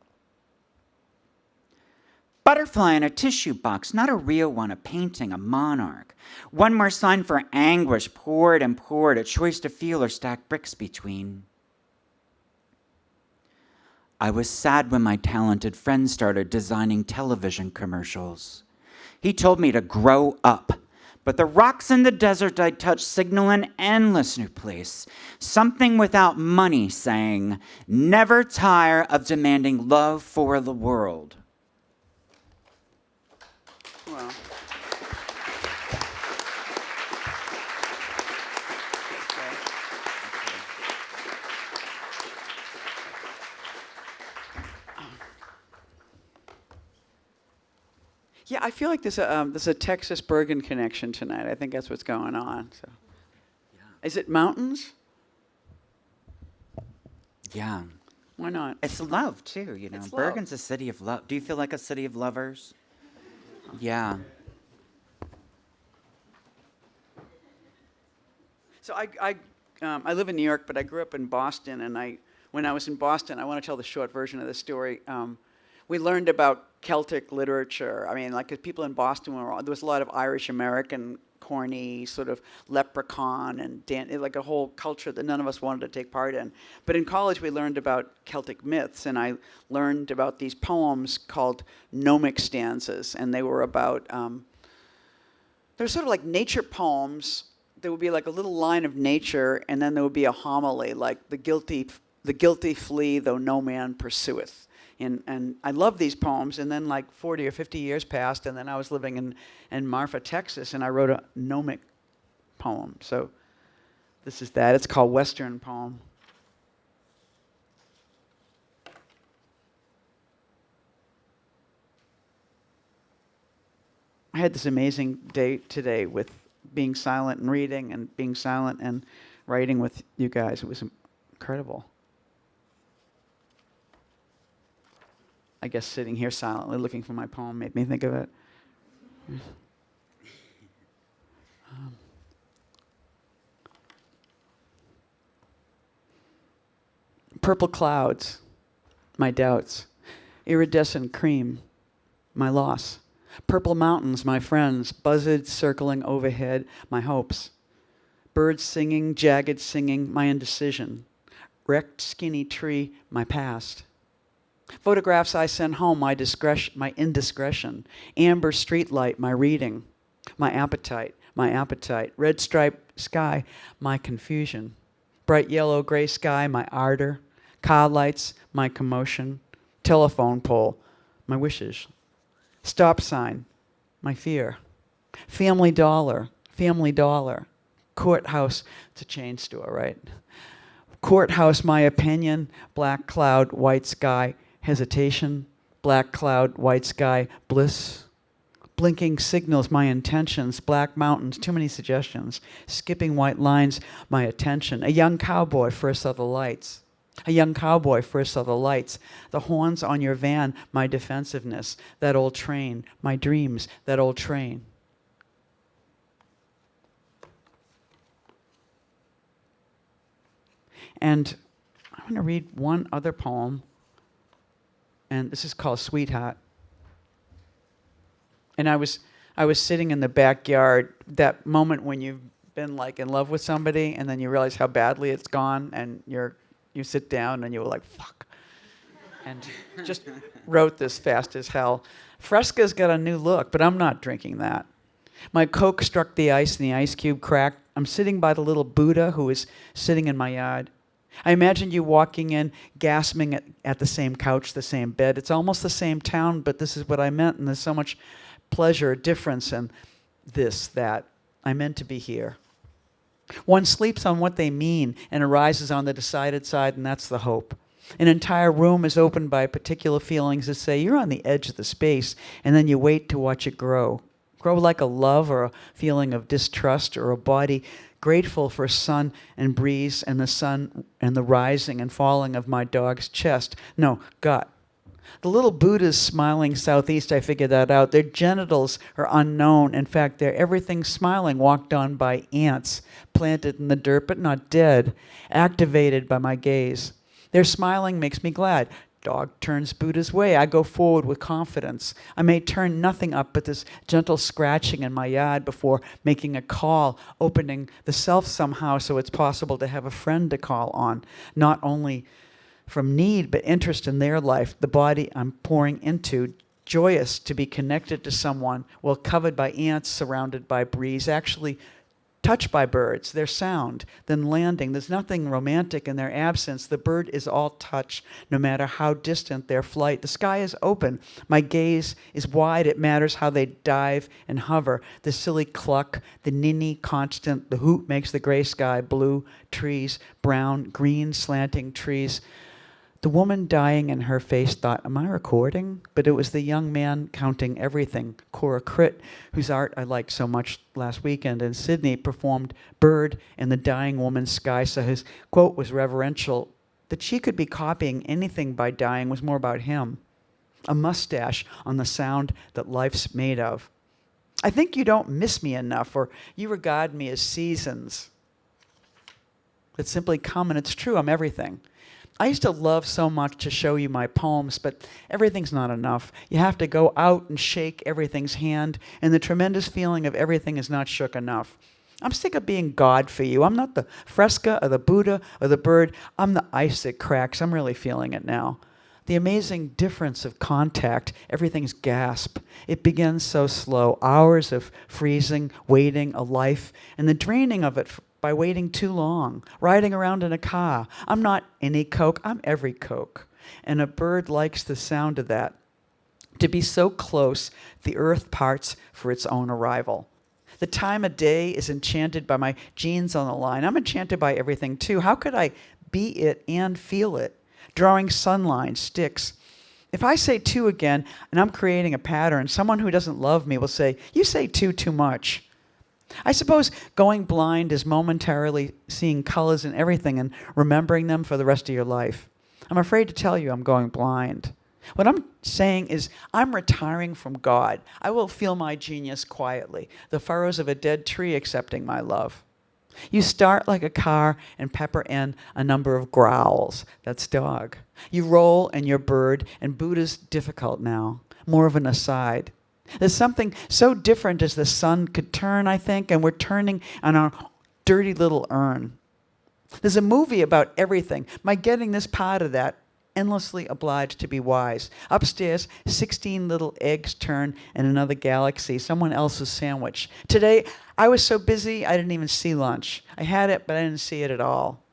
Butterfly in a tissue box, not a real one, a painting, a monarch. One more sign for anguish, poured and poured, a choice to feel or stack bricks between. I was sad when my talented friend started designing television commercials. He told me to grow up. But the rocks in the desert I touched signal an endless new place. Something without money saying, never tire of demanding love for the world. Wow. Yeah, I feel like there's a Texas Bergen connection tonight. I think that's what's going on. So, yeah. Is it mountains? Yeah. Why not? It's love, too, It's Bergen's a city of love. Do you feel like a city of lovers? Yeah. So I live in New York, but I grew up in Boston, and when I was in Boston, I want to tell the short version of the story. We learned about Celtic literature. I mean, like, 'cause people in Boston there was a lot of Irish American, corny sort of leprechaun and like a whole culture that none of us wanted to take part in. But in college, we learned about Celtic myths, and I learned about these poems called gnomic stanzas, and they were about they're sort of like nature poems. There would be like a little line of nature, and then there would be a homily, like the guilty flee, though no man pursueth. And I love these poems, and then like 40 or 50 years passed, and then I was living in Marfa, Texas, and I wrote a gnomic poem. So this is that. It's called Western Poem. I had this amazing day today with being silent and reading and being silent and writing with you guys. It was incredible. I guess sitting here silently looking for my poem made me think of it. Purple clouds, my doubts. Iridescent cream, my loss. Purple mountains, my friends. Buzzards circling overhead, my hopes. Birds singing, jagged singing, my indecision. Wrecked skinny tree, my past. Photographs I sent home, my indiscretion. Amber streetlight, my reading. My appetite. Red striped sky, my confusion. Bright yellow gray sky, my ardor. Car lights, my commotion. Telephone pole, my wishes. Stop sign, my fear. Family dollar. Courthouse, it's a chain store, right? Courthouse, my opinion. Black cloud, white sky, hesitation. Black cloud, white sky, bliss. Blinking signals, my intentions. Black mountains, too many suggestions. Skipping white lines, my attention. A young cowboy, first saw the lights. The horns on your van, my defensiveness. That old train, my dreams, that old train. And I'm going to read one other poem, and this is called Sweetheart. And I was sitting in the backyard, that moment when you've been like in love with somebody, and then you realize how badly it's gone, and you sit down and you were like, fuck. And just wrote this fast as hell. Fresca's got a new look, but I'm not drinking that. My Coke struck the ice and the ice cube cracked. I'm sitting by the little Buddha who is sitting in my yard. I imagine you walking in, gasping at the same couch, the same bed. It's almost the same town, but this is what I meant, and there's so much pleasure, difference, and this, that. I meant to be here. One sleeps on what they mean and arises on the decided side, and that's the hope. An entire room is opened by particular feelings that say you're on the edge of the space, and then you wait to watch it grow. Grow like a love or a feeling of distrust or a body grateful for sun and breeze and the sun and the rising and falling of my dog's chest. No, gut. The little Buddha's smiling southeast, I figured that out. Their genitals are unknown. In fact, they're everything smiling, walked on by ants, planted in the dirt but not dead, activated by my gaze. Their smiling makes me glad. Dog turns Buddha's way. I go forward with confidence. I may turn nothing up but this gentle scratching in my yard before making a call, opening the self somehow so it's possible to have a friend to call on, not only from need but interest in their life, the body I'm pouring into, joyous to be connected to someone, well covered by ants, surrounded by breeze, actually touched by birds, their sound, then landing. There's nothing romantic in their absence. The bird is all touch, no matter how distant their flight. The sky is open. My gaze is wide. It matters how they dive and hover. The silly cluck, the ninny constant, the hoot makes the gray sky blue, trees, brown, green, slanting trees. The woman dying in her face thought, am I recording? But it was the young man counting everything. Cora Critt, whose art I liked so much last weekend in Sydney, performed Bird in the dying woman's sky, so his quote was reverential. That she could be copying anything by dying was more about him. A mustache on the sound that life's made of. I think you don't miss me enough, or you regard me as seasons that simply come, and it's true, I'm everything. I used to love so much to show you my poems, but everything's not enough. You have to go out and shake everything's hand, and the tremendous feeling of everything is not shook enough. I'm sick of being God for you. I'm not the fresca or the Buddha or the bird. I'm the ice that cracks. I'm really feeling it now. The amazing difference of contact, everything's gasp. It begins so slow, hours of freezing, waiting, a life, and the draining of it by waiting too long, riding around in a car. I'm not any Coke, I'm every Coke. And a bird likes the sound of that. To be so close, the earth parts for its own arrival. The time of day is enchanted by my jeans on the line. I'm enchanted by everything too. How could I be it and feel it? Drawing sunline, sticks. If I say two again and I'm creating a pattern, someone who doesn't love me will say, you say two too much. I suppose going blind is momentarily seeing colors in everything and remembering them for the rest of your life. I'm afraid to tell you I'm going blind. What I'm saying is I'm retiring from God. I will feel my genius quietly, the furrows of a dead tree accepting my love. You start like a car and pepper in a number of growls. That's dog. You roll and you're bird, and Buddha's difficult now, more of an aside. There's something so different as the sun could turn, I think, and we're turning on our dirty little urn. There's a movie about everything. My getting this part of that, endlessly obliged to be wise. Upstairs, 16 little eggs turn in another galaxy, someone else's sandwich. Today, I was so busy, I didn't even see lunch. I had it, but I didn't see it at all.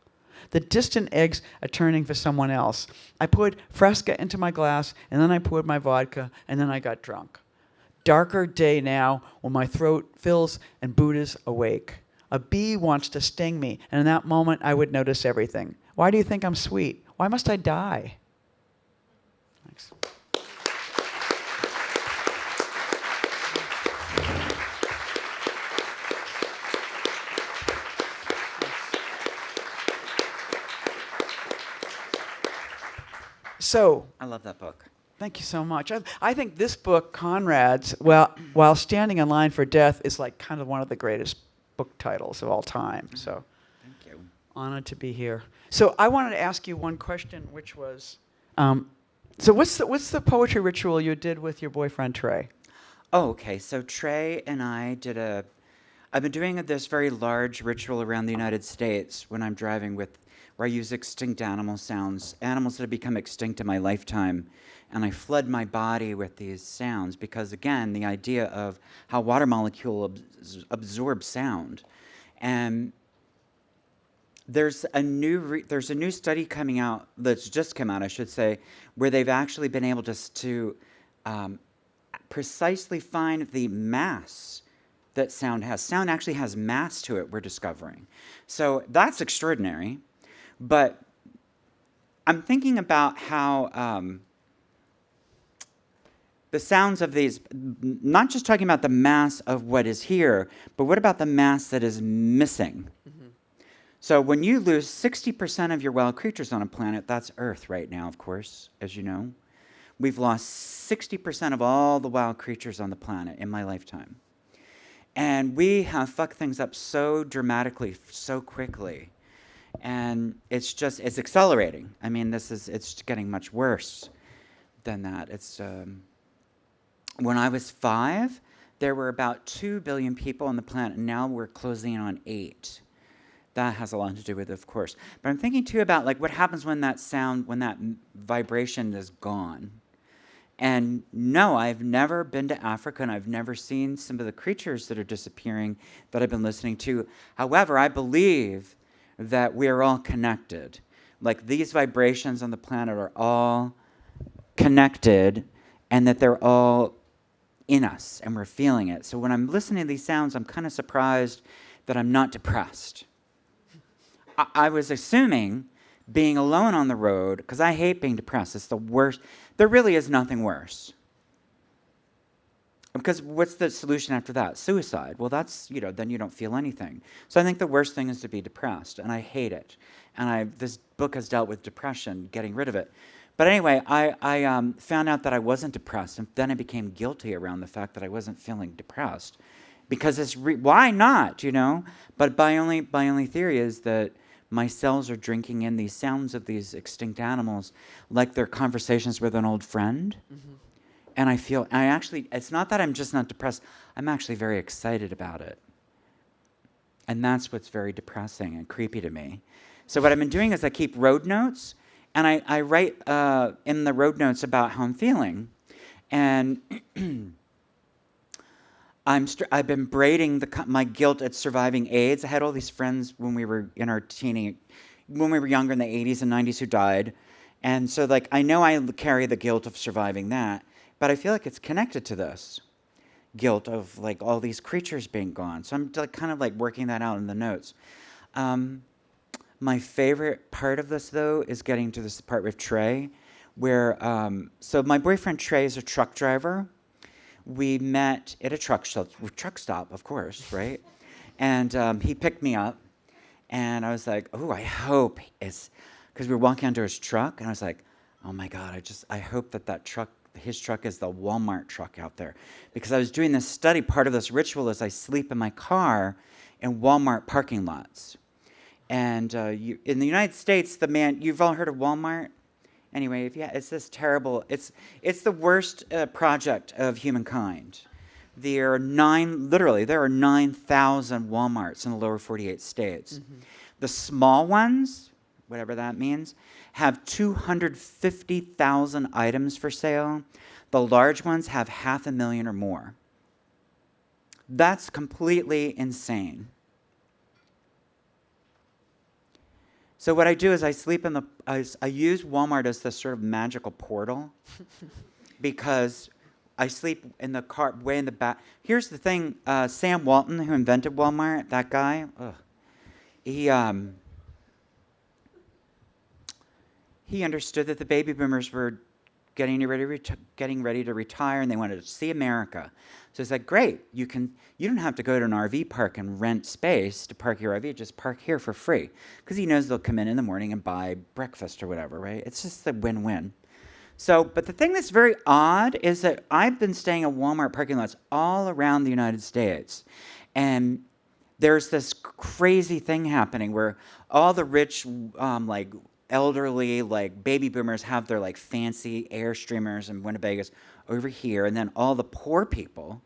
The distant eggs are turning for someone else. I poured Fresca into my glass, and then I poured my vodka, and then I got drunk. Darker day now, when my throat fills and Buddha's awake. A bee wants to sting me, and in that moment, I would notice everything. Why do you think I'm sweet? Why must I die? Thanks. So, I love that book. thank you so much. I think this book, Conrad's, while standing in line for death, is like kind of one of the greatest book titles of all time. So, Thank you. honored to be here. So I wanted to ask you one question, which was, so what's the poetry ritual you did with your boyfriend Trey? Oh, okay. So Trey and I I've been doing this very large ritual around the United States when I'm driving where I use extinct animal sounds, animals that have become extinct in my lifetime. And I flood my body with these sounds because, again, the idea of how water molecule absorbs sound. And there's a new study coming out, that's just come out, I should say, where they've actually been able to precisely find the mass that sound has. Sound actually has mass to it, we're discovering. So that's extraordinary. But I'm thinking about how the sounds of these, not just talking about the mass of what is here, but what about the mass that is missing? Mm-hmm. So when you lose 60% of your wild creatures on a planet, that's Earth right now, of course, as you know. We've lost 60% of all the wild creatures on the planet in my lifetime. And we have fucked things up so dramatically, so quickly. And it's accelerating. I mean, it's getting much worse than that. When I was 5, there were about 2 billion people on the planet, and now we're closing in on 8. That has a lot to do with it, of course. But I'm thinking, too, about like what happens when that vibration is gone. And no, I've never been to Africa, and I've never seen some of the creatures that are disappearing that I've been listening to. However, I believe that we are all connected. Like these vibrations on the planet are all connected, and that they're all in us, and we're feeling it. So when I'm listening to these sounds, I'm kind of surprised that I'm not depressed. I was assuming being alone on the road, because I hate being depressed. It's the worst. There really is nothing worse. Because what's the solution after that? Suicide. Well, that's, then you don't feel anything. So I think the worst thing is to be depressed, and I hate it. And this book has dealt with depression, getting rid of it. But anyway, I found out that I wasn't depressed, and then I became guilty around the fact that I wasn't feeling depressed. Because why not, But my only theory is that my cells are drinking in these sounds of these extinct animals like they're conversations with an old friend. Mm-hmm. And it's not that I'm just not depressed, I'm actually very excited about it. And that's what's very depressing and creepy to me. So what I've been doing is I keep road notes, and I write in the road notes about how I'm feeling. And I've been braiding my guilt at surviving AIDS. I had all these friends when we were when we were younger in the 80s and 90s who died. And so I know I carry the guilt of surviving that. But I feel like it's connected to this guilt of all these creatures being gone. So I'm kind of working that out in the notes. My favorite part of this, though, is getting to this part with Trey, where, so my boyfriend Trey is a truck driver. We met at a truck stop, of course, right? And he picked me up, and I was like, oh, I hope it's, because we were walking onto his truck, and I was like, oh my God, I hope that truck, his truck is the Walmart truck out there. Because I was doing this study, part of this ritual is I sleep in my car in Walmart parking lots. And in the United States, you've all heard of Walmart? Anyway, it's this terrible, it's the worst project of humankind. There are 9,000 Walmarts in the lower 48 states. Mm-hmm. The small ones, whatever that means, have 250,000 items for sale. The large ones have 500,000 or more. That's completely insane. So what I do is I sleep in I use Walmart as this sort of magical portal because I sleep in the car way in the back. Here's the thing, Sam Walton, who invented Walmart, that guy, he understood that the baby boomers were getting ready to retire, and they wanted to see America. So it's like, great, you don't have to go to an RV park and rent space to park your RV, just park here for free. Because he knows they'll come in the morning and buy breakfast or whatever, right? It's just a win-win. So, but the thing that's very odd is that I've been staying at Walmart parking lots all around the United States. And there's this crazy thing happening where all the rich, elderly, baby boomers have their fancy Airstreamers and Winnebago's over here, and then all the poor people,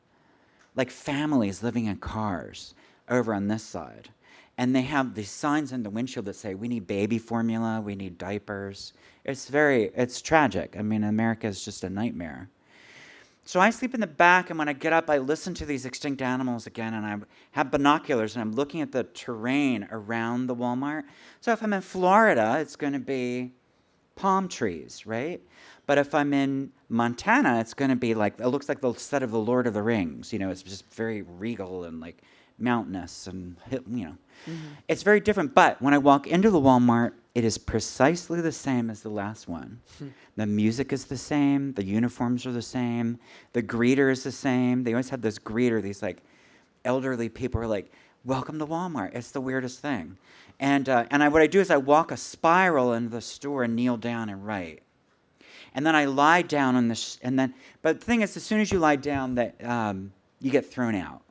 families living in cars, over on this side. And they have these signs in the windshield that say, we need baby formula, we need diapers. It's tragic. I mean, America is just a nightmare. So I sleep in the back, and when I get up, I listen to these extinct animals again, and I have binoculars, and I'm looking at the terrain around the Walmart. So if I'm in Florida, it's going to be palm trees, right? But if I'm in Montana, it's going to be it looks like the set of the Lord of the Rings. It's just very regal and mountainous and, Mm-hmm. It's very different. But when I walk into the Walmart, it is precisely the same as the last one. The music is the same. The uniforms are the same. The greeter is the same. They always have this greeter, these elderly people are welcome to Walmart. It's the weirdest thing. And what I do is I walk a spiral into the store and kneel down and write. And then I lie down on but the thing is, as soon as you lie down, you get thrown out.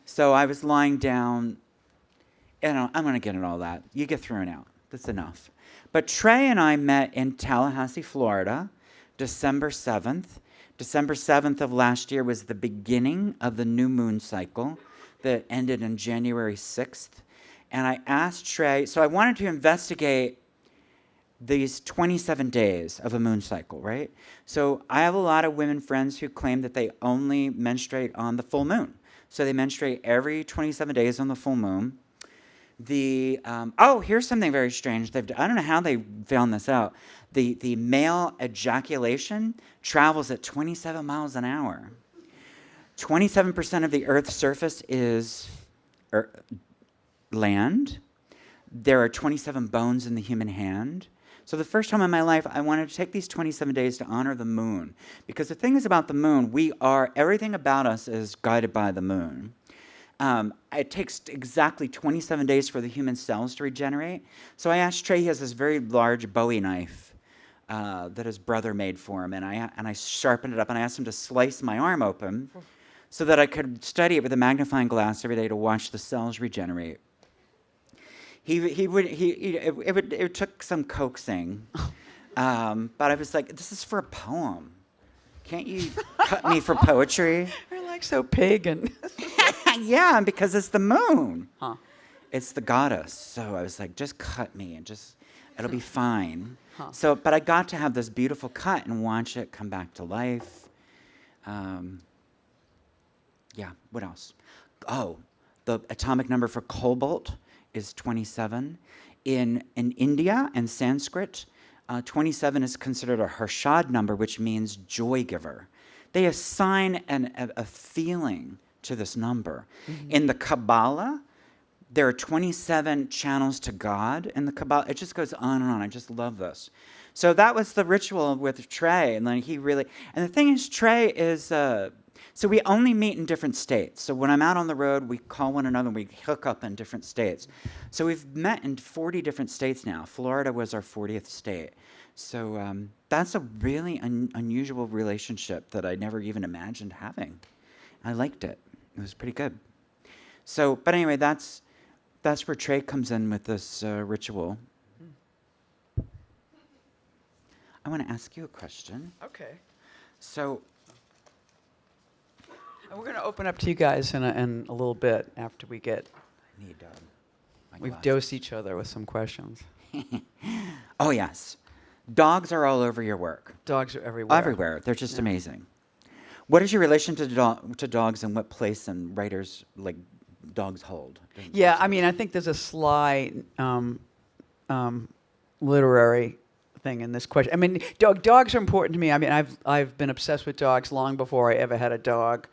So I was lying down, and I'm going to get into all that. You get thrown out. That's enough. But Trey and I met in Tallahassee, Florida, December 7th. December 7th of last year was the beginning of the new moon cycle that ended on January 6th. And I asked Trey, so I wanted to investigate these 27 days of a moon cycle, right? So I have a lot of women friends who claim that they only menstruate on the full moon. So they menstruate every 27 days on the full moon. Here's something very strange. I don't know how they found this out. The male ejaculation travels at 27 miles an hour. 27% of the Earth's surface is land. There are 27 bones in the human hand. So the first time in my life, I wanted to take these 27 days to honor the moon. Because the thing is about the moon, everything about us is guided by the moon. It takes exactly 27 days for the human cells to regenerate. So I asked Trey, he has this very large Bowie knife that his brother made for him, and I sharpened it up, and I asked him to slice my arm open so that I could study it with a magnifying glass every day to watch the cells regenerate. It took some coaxing, but I was like, this is for a poem. Can't you cut me for poetry? You're so pagan. Yeah, because it's the moon. Huh. It's the goddess. So I was like, just cut me and it'll be fine. Huh. So, but I got to have this beautiful cut and watch it come back to life. What else? Oh, the atomic number for cobalt is 27. In India and Sanskrit, 27 is considered a Harshad number, which means joy giver. They assign a feeling to this number. Mm-hmm. In the Kabbalah, there are 27 channels to God in the Kabbalah. It just goes on and on. I just love this. So that was the ritual with Trey, and then and the thing is, Trey is, so we only meet in different states. So when I'm out on the road, we call one another, and we hook up in different states. So we've met in 40 different states now. Florida was our 40th state. So that's a really unusual relationship that I never even imagined having. I liked it. It was pretty good. So, but anyway, that's where Trey comes in with this ritual. I want to ask you a question. Okay. So, And we're going to open up to you guys in a little bit after we get. I need my We've glasses. dosed each other with some questions. Oh yes, dogs are all over your work. Dogs are everywhere. Everywhere. They're just amazing. What is your relation to dogs, and what place and writers like dogs hold? Yeah, I mean, I think there's a sly literary thing in this question. I mean, dogs are important to me. I mean, I've been obsessed with dogs long before I ever had a dog.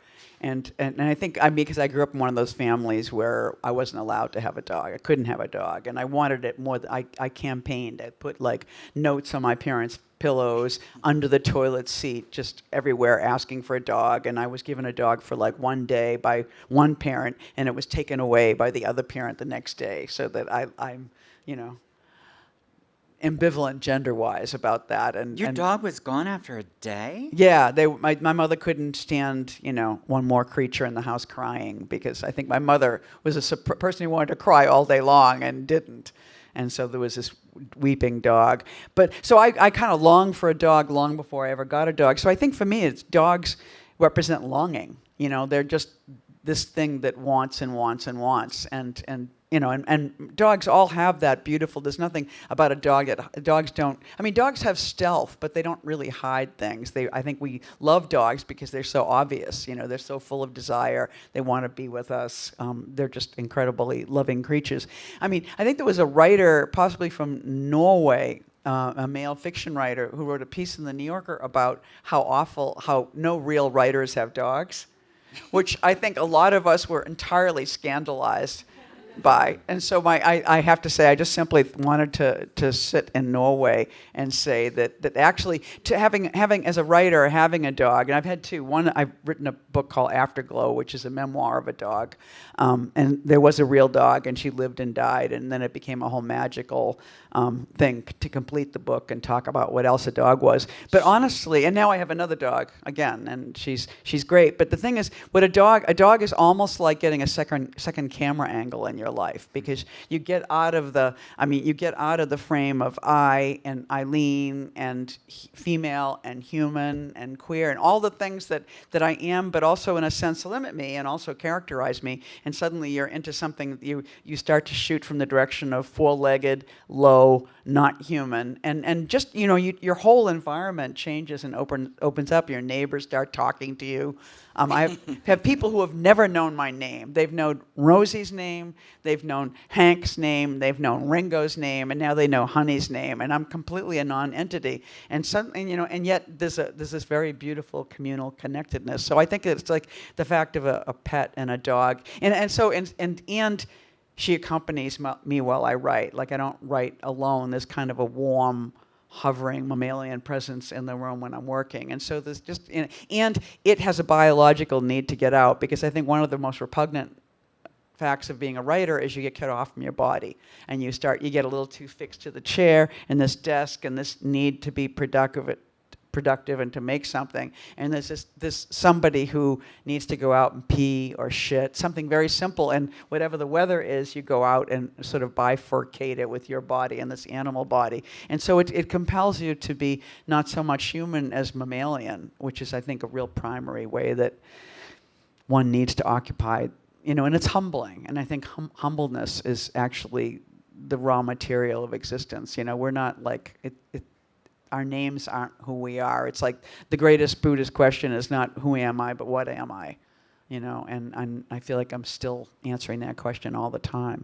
And I think, because I grew up in one of those families where I wasn't allowed to have a dog. I couldn't have a dog. And I wanted it more. I campaigned. I put, like, notes on my parents' pillows, under the toilet seat, just everywhere, asking for a dog. And I was given a dog for, like, one day by one parent, and it was taken away by the other parent the next day. So that I'm, ambivalent gender-wise about that. And Your dog was gone after a day? yeah, my mother couldn't stand, one more creature in the house crying, because I think my mother was a person who wanted to cry all day long and didn't. And so there was this weeping dog. But so I kind of longed for a dog long before I ever got a dog. So I think for me, dogs represent longing. They're just this thing that wants and wants and wants. And dogs all have that beautiful, there's nothing about a dog that, dogs have stealth, but they don't really hide things. I think we love dogs because they're so obvious, they're so full of desire, they want to be with us, they're just incredibly loving creatures. I think there was a writer, possibly from Norway, a male fiction writer, who wrote a piece in the New Yorker about how no real writers have dogs, which I think a lot of us were entirely scandalized by. And so I have to say, I just simply wanted to sit in Norway and say that actually, to having as a writer, having a dog, and I've had two. One, I've written a book called Afterglow, which is a memoir of a dog. And there was a real dog, and she lived and died, and then it became a whole magical thing to complete the book and talk about what else a dog was. But honestly, and now I have another dog again, and she's great. But the thing is, a dog is almost like getting a second camera angle in your life, because you get out of the frame of I and Eileen and female and human and queer and all the things that I am, but also in a sense limit me and also characterize me. And suddenly you're into something that you start to shoot from the direction of four-legged, low, not human, and just your whole environment changes and opens up. Your neighbors start talking to you. I have people who have never known my name. They've known Rosie's name, they've known Hank's name, they've known Ringo's name, and now they know Honey's name. And I'm completely a non-entity. And suddenly, and yet there's this very beautiful communal connectedness. So I think it's like the fact of a pet and a dog, and she accompanies me while I write. Like, I don't write alone. There's kind of a warm, hovering mammalian presence in the room when I'm working. And so there's just, and it has a biological need to get out, because I think one of the most repugnant facts of being a writer is you get cut off from your body, and you get a little too fixed to the chair and this desk and this need to be productive and to make something. And there's this somebody who needs to go out and pee or shit, something very simple, and whatever the weather is, you go out and sort of bifurcate it with your body and this animal body. And so it compels you to be not so much human as mammalian, which is, I think, a real primary way that one needs to occupy, and it's humbling. And I think humbleness is actually the raw material of existence. We're not like our names aren't who we are. It's like the greatest Buddhist question is not who am I, but what am I? And I feel like I'm still answering that question all the time.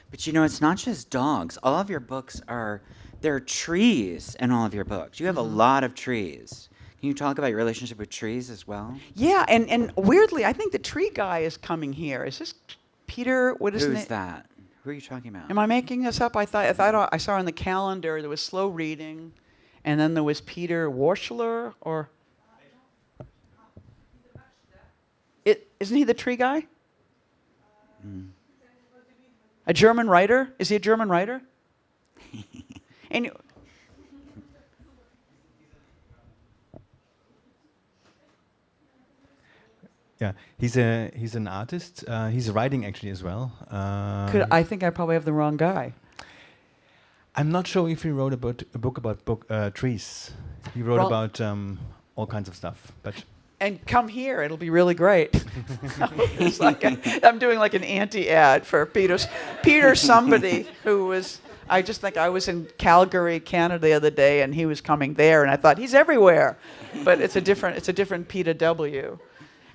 But it's not just dogs. All of your books there are trees in all of your books. You have a lot of trees. Can you talk about your relationship with trees as well? Yeah, and weirdly, I think the tree guy is coming here. Is this Peter? What is his name? Who's that? Who are you talking about? Am I making this up? I thought I saw on the calendar there was slow reading, and then there was Peter Warschler, or isn't he the tree guy? A German writer? Is he a German writer? And Yeah, he's an artist. He's writing actually as well. I think I probably have the wrong guy. I'm not sure if he wrote a book about trees. He wrote Well- about all kinds of stuff. But And come here, it'll be really great. It's like I'm doing like an anti-ad for Peter somebody who was. I just think I was in Calgary, Canada the other day, and he was coming there, and I thought he's everywhere, but it's a different Peter W.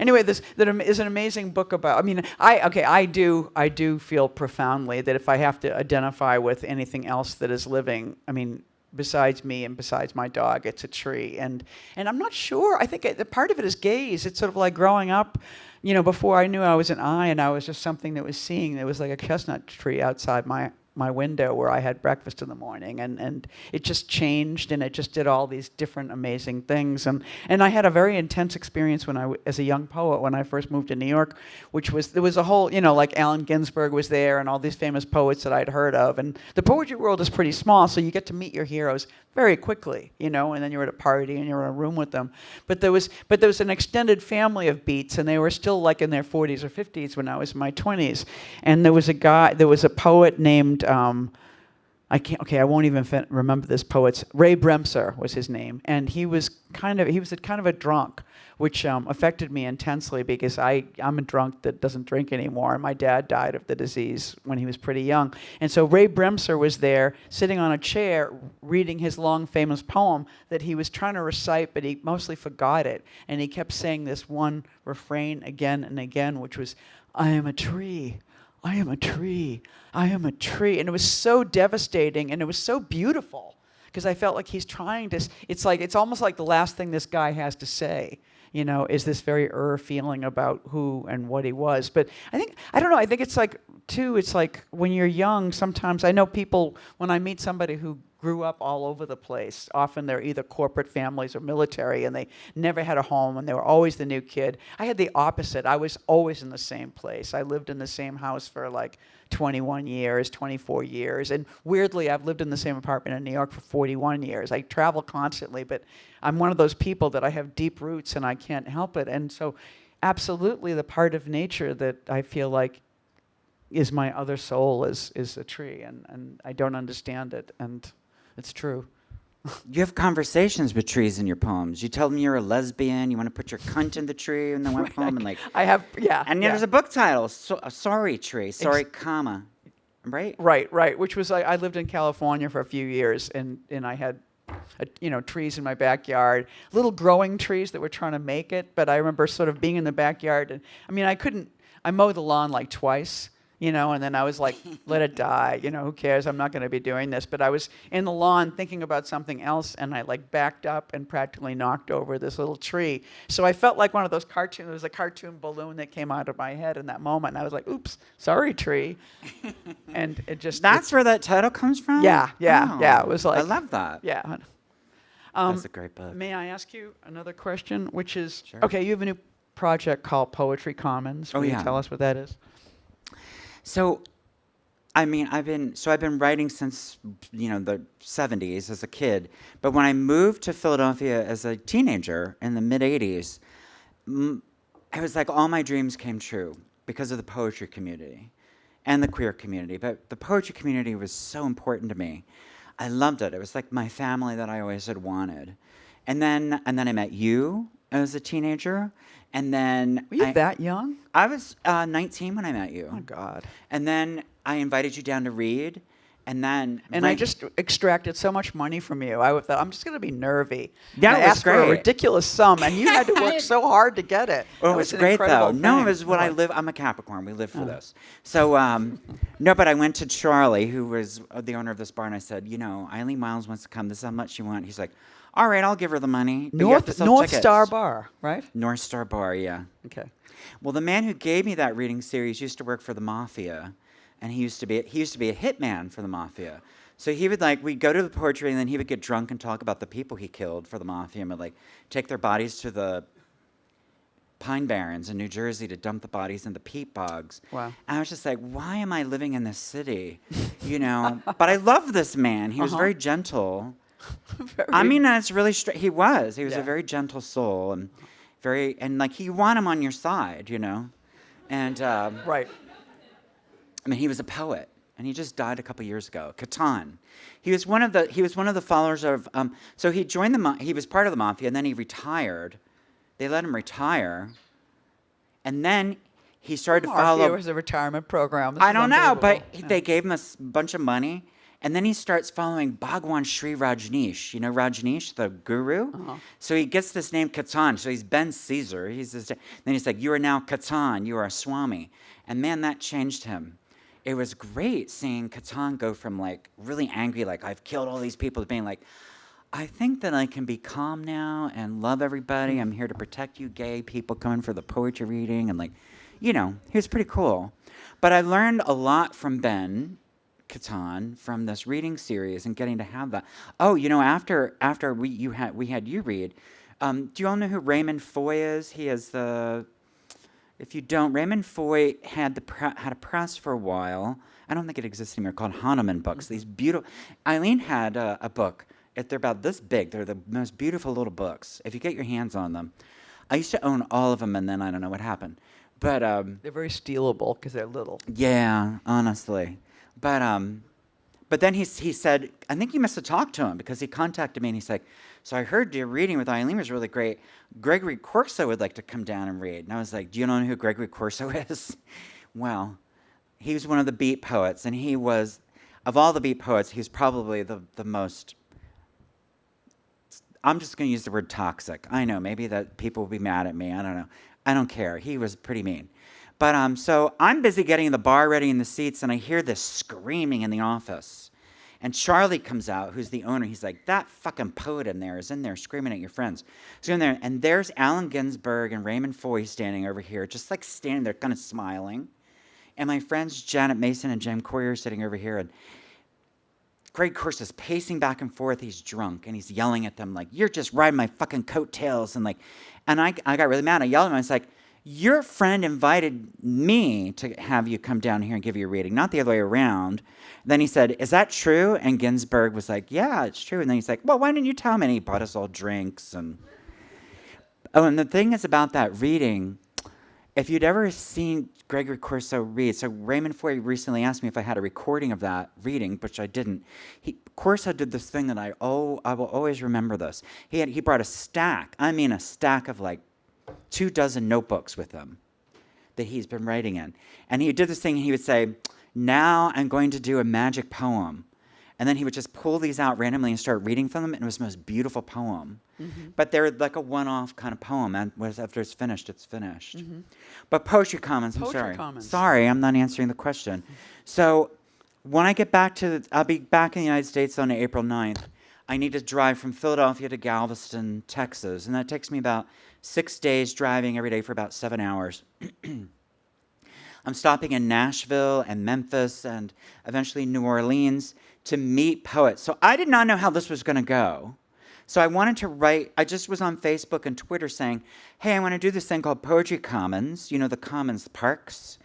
Anyway, that is an amazing book about. I mean, I do feel profoundly that if I have to identify with anything else that is living, I mean, besides me and besides my dog, it's a tree. And I'm not sure. I think the part of it is gaze. It's sort of like growing up, you know, before I knew I was an eye and I was just something that was seeing. There was like a chestnut tree outside my window where I had breakfast in the morning, and it just changed, and it just did all these different amazing things, and I had a very intense experience when as a young poet when I first moved to New York, there was a whole, you know, like Allen Ginsberg was there and all these famous poets that I'd heard of, and the poetry world is pretty small, so you get to meet your heroes very quickly, you know, and then you're at a party and you're in a room with them, but there was an extended family of Beats, and they were still like in their 40s or 50s when I was in my 20s, and there was a poet named I won't even remember this poet's. Ray Bremser was his name, and he was kind of a drunk, which affected me intensely because I'm a drunk that doesn't drink anymore, and my dad died of the disease when he was pretty young. And so Ray Bremser was there, sitting on a chair, reading his long famous poem that he was trying to recite, but he mostly forgot it, and he kept saying this one refrain again and again, which was, "I am a tree. I am a tree. I am a tree." And it was so devastating, and it was so beautiful, because I felt like he's trying to, it's almost like the last thing this guy has to say, you know, is this very feeling about who and what he was. But I think it's like, too, it's like when you're young, sometimes I know people, when I meet somebody who grew up all over the place, often they're either corporate families or military, and they never had a home, and they were always the new kid. I had the opposite. I was always in the same place. I lived in the same house for like 21 years, 24 years, and weirdly, I've lived in the same apartment in New York for 41 years. I travel constantly, but I'm one of those people that I have deep roots, and I can't help it. And so absolutely the part of nature that I feel like is my other soul is a tree, and I don't understand it, and it's true. You have conversations with trees in your poems. You tell them you're a lesbian. You want to put your cunt in the tree in the one poem, and like I have, yeah. And yeah. there's a book title, "Sorry Tree," sorry, comma, right? Right. Which was like I lived in California for a few years, and I had, trees in my backyard, little growing trees that were trying to make it. But I remember sort of being in the backyard, and I mean, I mowed the lawn like twice. You know, and then I was like, let it die. You know, who cares? I'm not going to be doing this. But I was in the lawn thinking about something else, and I like backed up and practically knocked over this little tree. So I felt like one of those cartoons. There was a cartoon balloon that came out of my head in that moment. And I was like, oops, sorry, tree. And it just... That's where that title comes from? Yeah. Oh, It was like... I love that. Yeah. That's a great book. May I ask you another question, which is... Sure. Okay, you have a new project called Poetry Commons. Will you tell us what that is? So, I mean, I've been writing since, the 70s as a kid. But when I moved to Philadelphia as a teenager in the mid-'80s, I was like, all my dreams came true because of the poetry community and the queer community. But the poetry community was so important to me. I loved it. It was like my family that I always had wanted. And then I met you as a teenager. And then... Were you that young? I was 19 when I met you. Oh, God. And then I invited you down to read. And then... I just extracted so much money from you. I thought, I'm just going to be nervy. Yeah, and it I was asked for a great. ridiculous sum, and you had to work so hard to get it. Oh, It it was an great, though. incredible No, it thing. was what I live... I'm a Capricorn. We live for this. So, no, but I went to Charlie, who was the owner of this bar, and I said, Eileen Myles wants to come. This is how much you want. He's like, all right, I'll give her the money. But you have to sell North tickets. Star Bar, right? North Star Bar, yeah. Okay. Well, the man who gave me that reading series used to work for the mafia. and he used to be a hitman for the mafia. So he would we'd go to the poetry, and then he would get drunk and talk about the people he killed for the mafia, and would take their bodies to the Pine Barrens in New Jersey to dump the bodies in the peat bogs. Wow. And I was just like, why am I living in this city? But I love this man. He was very gentle. I mean, it's really straight. He was a very gentle soul, and you want him on your side, And Right. I mean, he was a poet, and he just died a couple years ago. CACon. He was one of the followers of. So he joined he was part of the mafia, and then he retired. They let him retire, and then he started to follow. It was a retirement program. I don't know, but they gave him a bunch of money, and then he starts following Bhagwan Sri Rajneesh. You know Rajneesh, the guru? So he gets this name CACon. So he's Ben Caesar. Then he's like, you are now CACon. You are a Swami. And man, that changed him. It was great seeing CACon go from really angry, I've killed all these people, to being I think that I can be calm now and love everybody. I'm here to protect you gay people coming for the poetry reading. And he was pretty cool. But I learned a lot from Ben CACon from this reading series and getting to have that. Oh, after we had you read, do you all know who Raymond Foy is? He is if you don't, Raymond Foy had a press for a while. I don't think it exists anymore, called Hahnemann Books. These beautiful. Eileen had a book. They're about this big. They're the most beautiful little books. If you get your hands on them. I used to own all of them, and then I don't know what happened. But they're very stealable because they're little. Yeah, honestly. But then he said, I think you must have talked to him, because he contacted me, and he's like, so I heard your reading with Eileen was really great. Gregory Corso would like to come down and read. And I was like, do you know who Gregory Corso is? Well, he was one of the beat poets, and he was, of all the beat poets, he was probably the most... I'm just going to use the word toxic. I know, maybe that people will be mad at me. I don't know. I don't care. He was pretty mean. But so I'm busy getting the bar ready in the seats, and I hear this screaming in the office. And Charlie comes out, who's the owner. He's like, that fucking poet is in there screaming at your friends. So in there, and there's Allen Ginsberg and Raymond Foy standing over here, just standing there, kind of smiling. And my friends Janet Mason and Jem Coyer are sitting over here, and Greg Kurse is pacing back and forth. He's drunk, and he's yelling at them you're just riding my fucking coattails. And I got really mad. I yelled at him. I was like, your friend invited me to have you come down here and give you a reading, not the other way around. Then he said, is that true? And Ginsberg was like, yeah, it's true. And then he's like, well, why didn't you tell me? And he bought us all drinks. And the thing is about that reading, if you'd ever seen Gregory Corso read, so Raymond Foy recently asked me if I had a recording of that reading, which I didn't. Corso did this thing that I will always remember this. He brought a stack of 24 notebooks with him that he's been writing in. And he did this thing, and he would say, now I'm going to do a magic poem. And then he would just pull these out randomly and start reading from them, and it was the most beautiful poem. Mm-hmm. But they're like a one-off kind of poem, and after it's finished, it's finished. Mm-hmm. But Poetry Commons, Sorry, I'm not answering the question. So when I get back I'll be back in the United States on April 9th. I need to drive from Philadelphia to Galveston, Texas, and that takes me about 6 days driving every day for about 7 hours. I'm stopping in Nashville and Memphis and eventually New Orleans to meet poets. So I did not know how this was going to go. So I wanted to write, I just was on Facebook and Twitter saying, hey, I want to do this thing called Poetry Commons, the commons, the parks,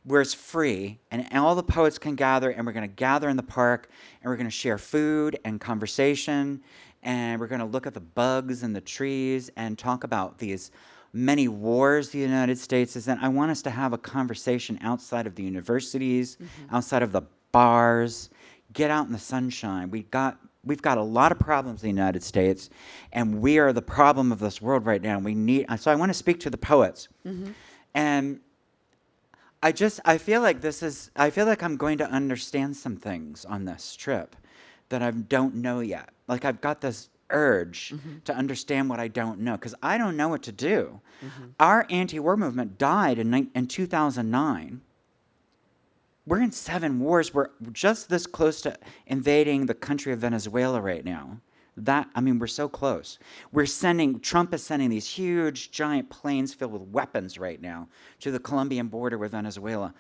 where it's free, and all the poets can gather, and we're going to gather in the park, and we're going to share food and conversation, and we're going to look at the bugs and the trees and talk about these many wars the United States is in. I want us to have a conversation outside of the universities, outside of the bars, get out in the sunshine. We've got a lot of problems in the United States, and we are the problem of this world right now. So I want to speak to the poets. Mm-hmm. And I feel like I'm going to understand some things on this trip that I don't know yet. I've got this urge to understand what I don't know, because I don't know what to do. Mm-hmm. Our anti-war movement died in 2009. We're in 7 wars. We're just this close to invading the country of Venezuela right now. We're so close. Trump is sending these huge, giant planes filled with weapons right now to the Colombian border with Venezuela.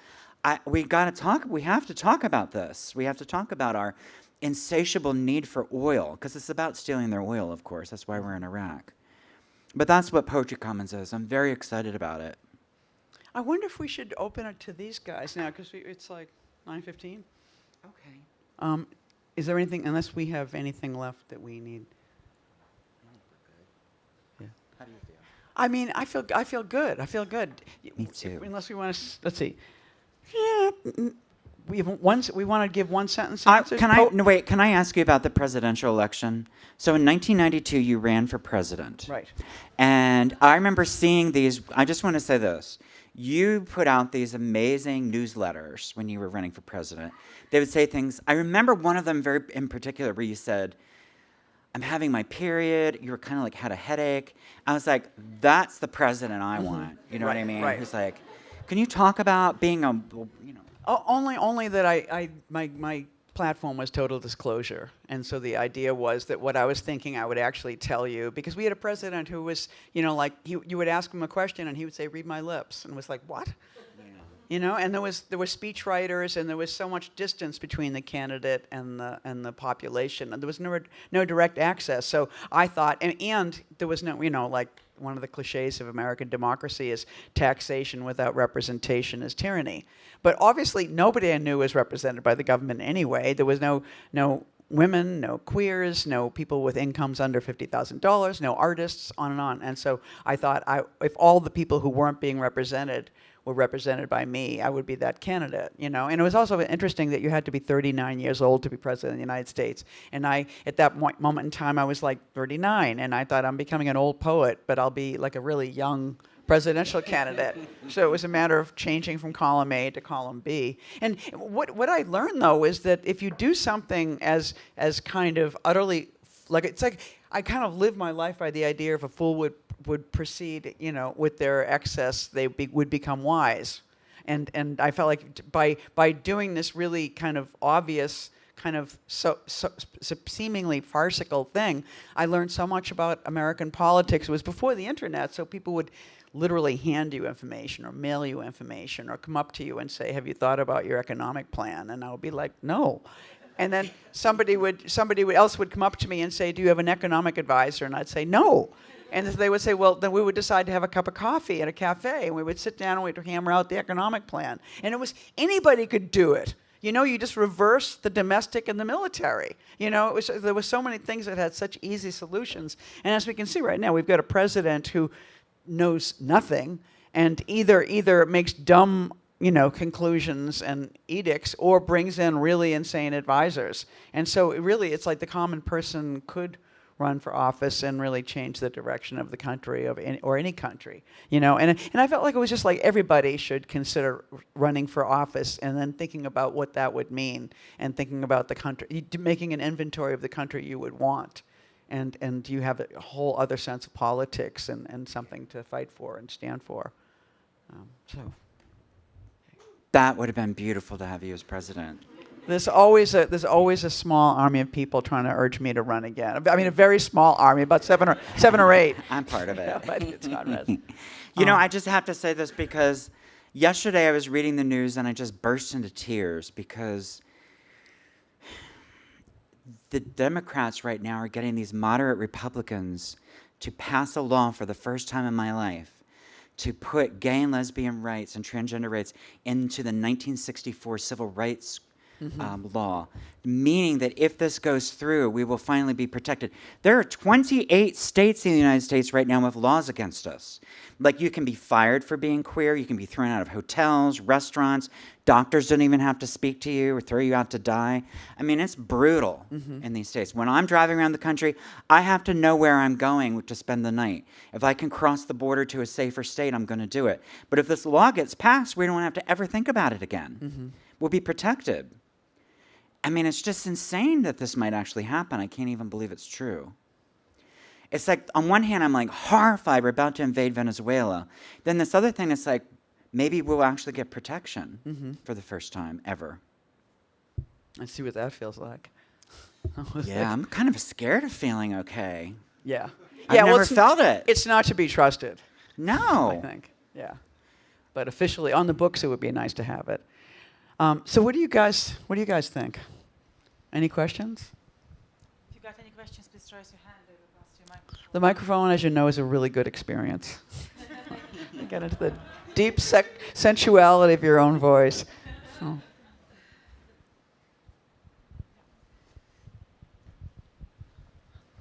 we got to talk. We have to talk about this. We have to talk about our insatiable need for oil, because it's about stealing their oil, of course. That's why we're in Iraq. But that's what Poetry Commons is. I'm very excited about it. I wonder if we should open it to these guys now, because it's like 9:15. Okay. Is there anything, unless we have anything left that we need? Yeah. How do you feel? I mean, I feel good. I feel good. Me too. Unless we want to, let's see. Yeah. We want to give one sentence answers. Can I ask you about the presidential election? So in 1992, you ran for president. Right. And I remember seeing these. I just want to say this. You put out these amazing newsletters when you were running for president. They would say things. I remember one of them very in particular where you said, I'm having my period. You were kind of like had a headache. I was like, that's the president I want. You know what I mean? Right. Who's like, can you talk about being a, Only that my platform was total disclosure, and so the idea was that what I was thinking I would actually tell you, because we had a president who was, like you would ask him a question and he would say, "Read my lips," and was like, "What?" Yeah. And there were speech writers, and there was so much distance between the candidate and the population, and there was no direct access. So I thought, and there was no, like one of the cliches of American democracy is taxation without representation is tyranny. But obviously, nobody I knew was represented by the government anyway. There was no women, no queers, no people with incomes under $50,000, no artists, on and on. And so I thought, if all the people who weren't being represented were represented by me, I would be that candidate, And it was also interesting that you had to be 39 years old to be president of the United States. And at that moment in time, I was like 39, and I thought, I'm becoming an old poet, but I'll be like a really young presidential candidate. So it was a matter of changing from column A to column B. And what I learned, though, is that if you do something as kind of utterly, it's like I kind of live my life by the idea of a fool would proceed, with their excess, they would become wise. And I felt like by doing this really kind of obvious, kind of so seemingly farcical thing, I learned so much about American politics. It was before the internet, so people would literally hand you information or mail you information or come up to you and say, "Have you thought about your economic plan?" And I would be like, "No." And then somebody else would come up to me and say, "Do you have an economic advisor?" And I'd say, "No." And they would say, "Well, then we would decide to have a cup of coffee at a cafe, and we would sit down and we'd hammer out the economic plan." And it was, anybody could do it. You just reverse the domestic and the military. There were so many things that had such easy solutions. And as we can see right now, we've got a president who knows nothing and either makes dumb, conclusions and edicts, or brings in really insane advisors. And so it's like the common person could run for office and really change the direction of the country or any country, And I felt like it was just like everybody should consider running for office and then thinking about what that would mean and thinking about the country, making an inventory of the country you would want. And you have a whole other sense of politics and something to fight for and stand for. That would have been beautiful to have you as president. There's always a small army of people trying to urge me to run again. I mean, a very small army, about seven or eight. I'm part of it. Yeah, but it's not red. I just have to say this because yesterday I was reading the news and I just burst into tears because the Democrats right now are getting these moderate Republicans to pass a law for the first time in my life to put gay and lesbian rights and transgender rights into the 1964 Civil Rights law, meaning that if this goes through, we will finally be protected. There are 28 states in the United States right now with laws against us. Like, you can be fired for being queer, you can be thrown out of hotels, restaurants, doctors don't even have to speak to you or throw you out to die. I mean, it's brutal in these states. When I'm driving around the country, I have to know where I'm going to spend the night. If I can cross the border to a safer state, I'm going to do it. But if this law gets passed, we don't have to ever think about it again. We'll be protected. I mean, it's just insane that this might actually happen. I can't even believe it's true. It's like, on one hand, I'm like horrified we're about to invade Venezuela. Then this other thing is like, maybe we'll actually get protection for the first time ever. I see what that feels like. Yeah, I'm kind of scared of feeling okay. Yeah. I've never felt it. It's not to be trusted. No. I think. Yeah. But officially, on the books, it would be nice to have it. So what do you guys think? Any questions? If you got any questions, please raise your hand. I will pass you a microphone. The microphone, as you know, is a really good experience. You get into the deep sensuality of your own voice. Oh.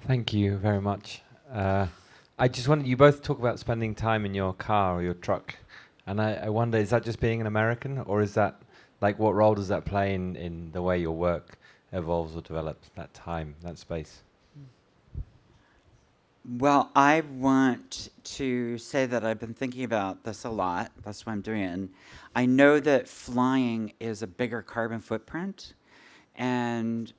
Thank you very much. I just wondered, you both talk about spending time in your car or your truck, and I wonder, is that just being an American, or is that, like, what role does that play in the way your work evolves or develops, that time, that space? Well, I want to say that I've been thinking about this a lot. That's why I'm doing it. And I know that flying is a bigger carbon footprint, and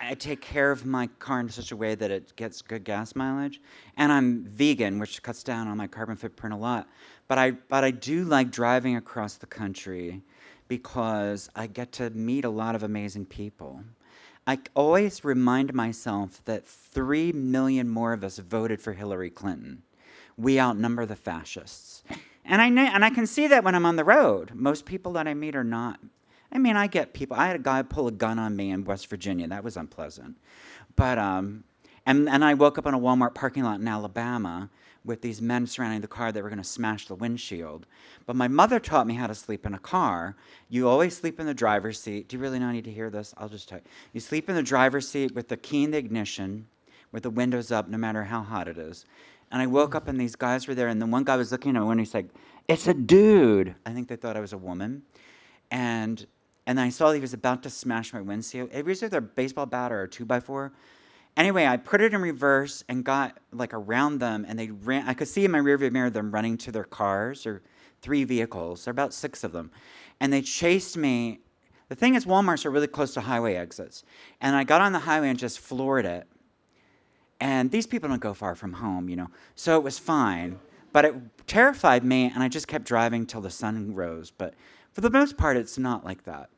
I take care of my car in such a way that it gets good gas mileage. And I'm vegan, which cuts down on my carbon footprint a lot. But I do like driving across the country because I get to meet a lot of amazing people. I always remind myself that 3 million more of us voted for Hillary Clinton. We outnumber the fascists. And I can see that when I'm on the road. Most people that I meet are not. I mean, I get people. I had a guy pull a gun on me in West Virginia. That was unpleasant. But, and I woke up in a Walmart parking lot in Alabama with these men surrounding the car that were going to smash the windshield. But my mother taught me how to sleep in a car. You always sleep in the driver's seat. Do you really not need to hear this? I'll just tell you. You sleep in the driver's seat with the key in the ignition, with the windows up, no matter how hot it is. And I woke up and these guys were there, and then one guy was looking at me and he's like, "It's a dude." I think they thought I was a woman. And I saw he was about to smash my windshield. It was either a baseball bat or a 2x4. Anyway, I put it in reverse and got like around them, and they ran. I could see in my rearview mirror them running to their cars, or 3 vehicles. There are about 6 of them. And they chased me. The thing is, Walmarts are really close to highway exits. And I got on the highway and just floored it. And these people don't go far from home, you know. So it was fine. But it terrified me, and I just kept driving till the sun rose. But for the most part, it's not like that.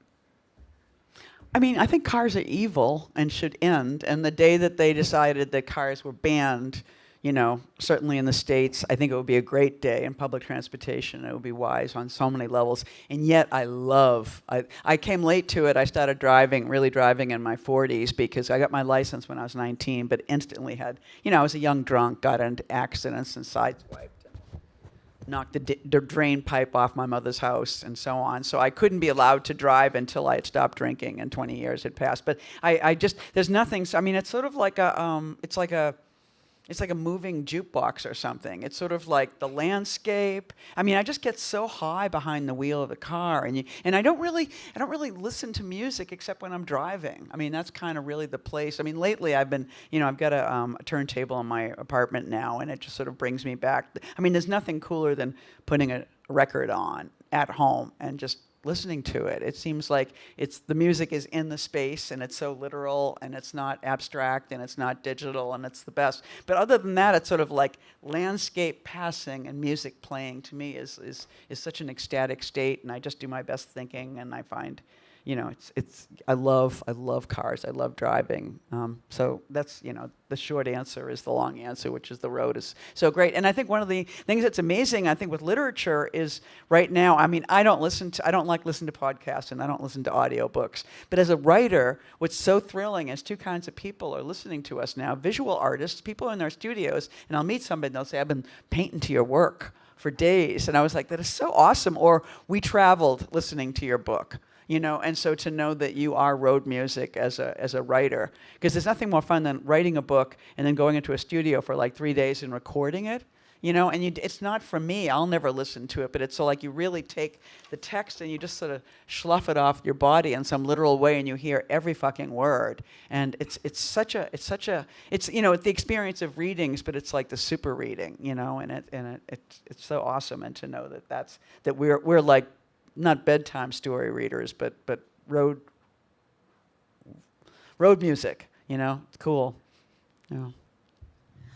I mean, I think cars are evil and should end. And the day that they decided that cars were banned, you know, certainly in the States, I think it would be a great day in public transportation. It would be wise on so many levels. And yet I came late to it. I started really driving in my 40s because I got my license when I was 19, but instantly had, you know, I was a young drunk, got into accidents and sideswiped. Knocked the drain pipe off my mother's house and so on. So I couldn't be allowed to drive until I had stopped drinking and 20 years had passed. But I just, there's nothing, I mean, it's sort of like it's like a moving jukebox or something. It's sort of like the landscape. I mean, I just get so high behind the wheel of the car, and I don't really listen to music except when I'm driving. I mean, that's kind of really the place. I mean, lately I've been, you know, I've got a turntable in my apartment now, and it just sort of brings me back. I mean, there's nothing cooler than putting a record on at home and just listening to it. It seems like the music is in the space, and it's so literal, and it's not abstract, and it's not digital, and it's the best. But other than that, it's sort of like landscape passing and music playing to me is such an ecstatic state, and I just do my best thinking, and I find, you know, I love cars. I love driving. So that's, you know, the short answer is the long answer, which is the road is so great. And I think one of the things that's amazing, I think, with literature is right now, I mean, I don't like listen to podcasts, and I don't listen to audiobooks. But as a writer, what's so thrilling is 2 kinds of people are listening to us now. Visual artists, people in their studios, and I'll meet somebody and they'll say, "I've been painting to your work for days." And I was like, that is so awesome. Or, "We traveled listening to your book." You know, and so to know that you are road music as a writer, because there's nothing more fun than writing a book and then going into a studio for like 3 days and recording it, you know, and it's not for me. I'll never listen to it, but it's so like you really take the text and you just sort of slough it off your body in some literal way, and you hear every fucking word. And it's you know, it's the experience of readings, but it's like the super reading, you know, and it's so awesome. And to know that we're like, not bedtime story readers, but road music. You know, it's cool. Yeah.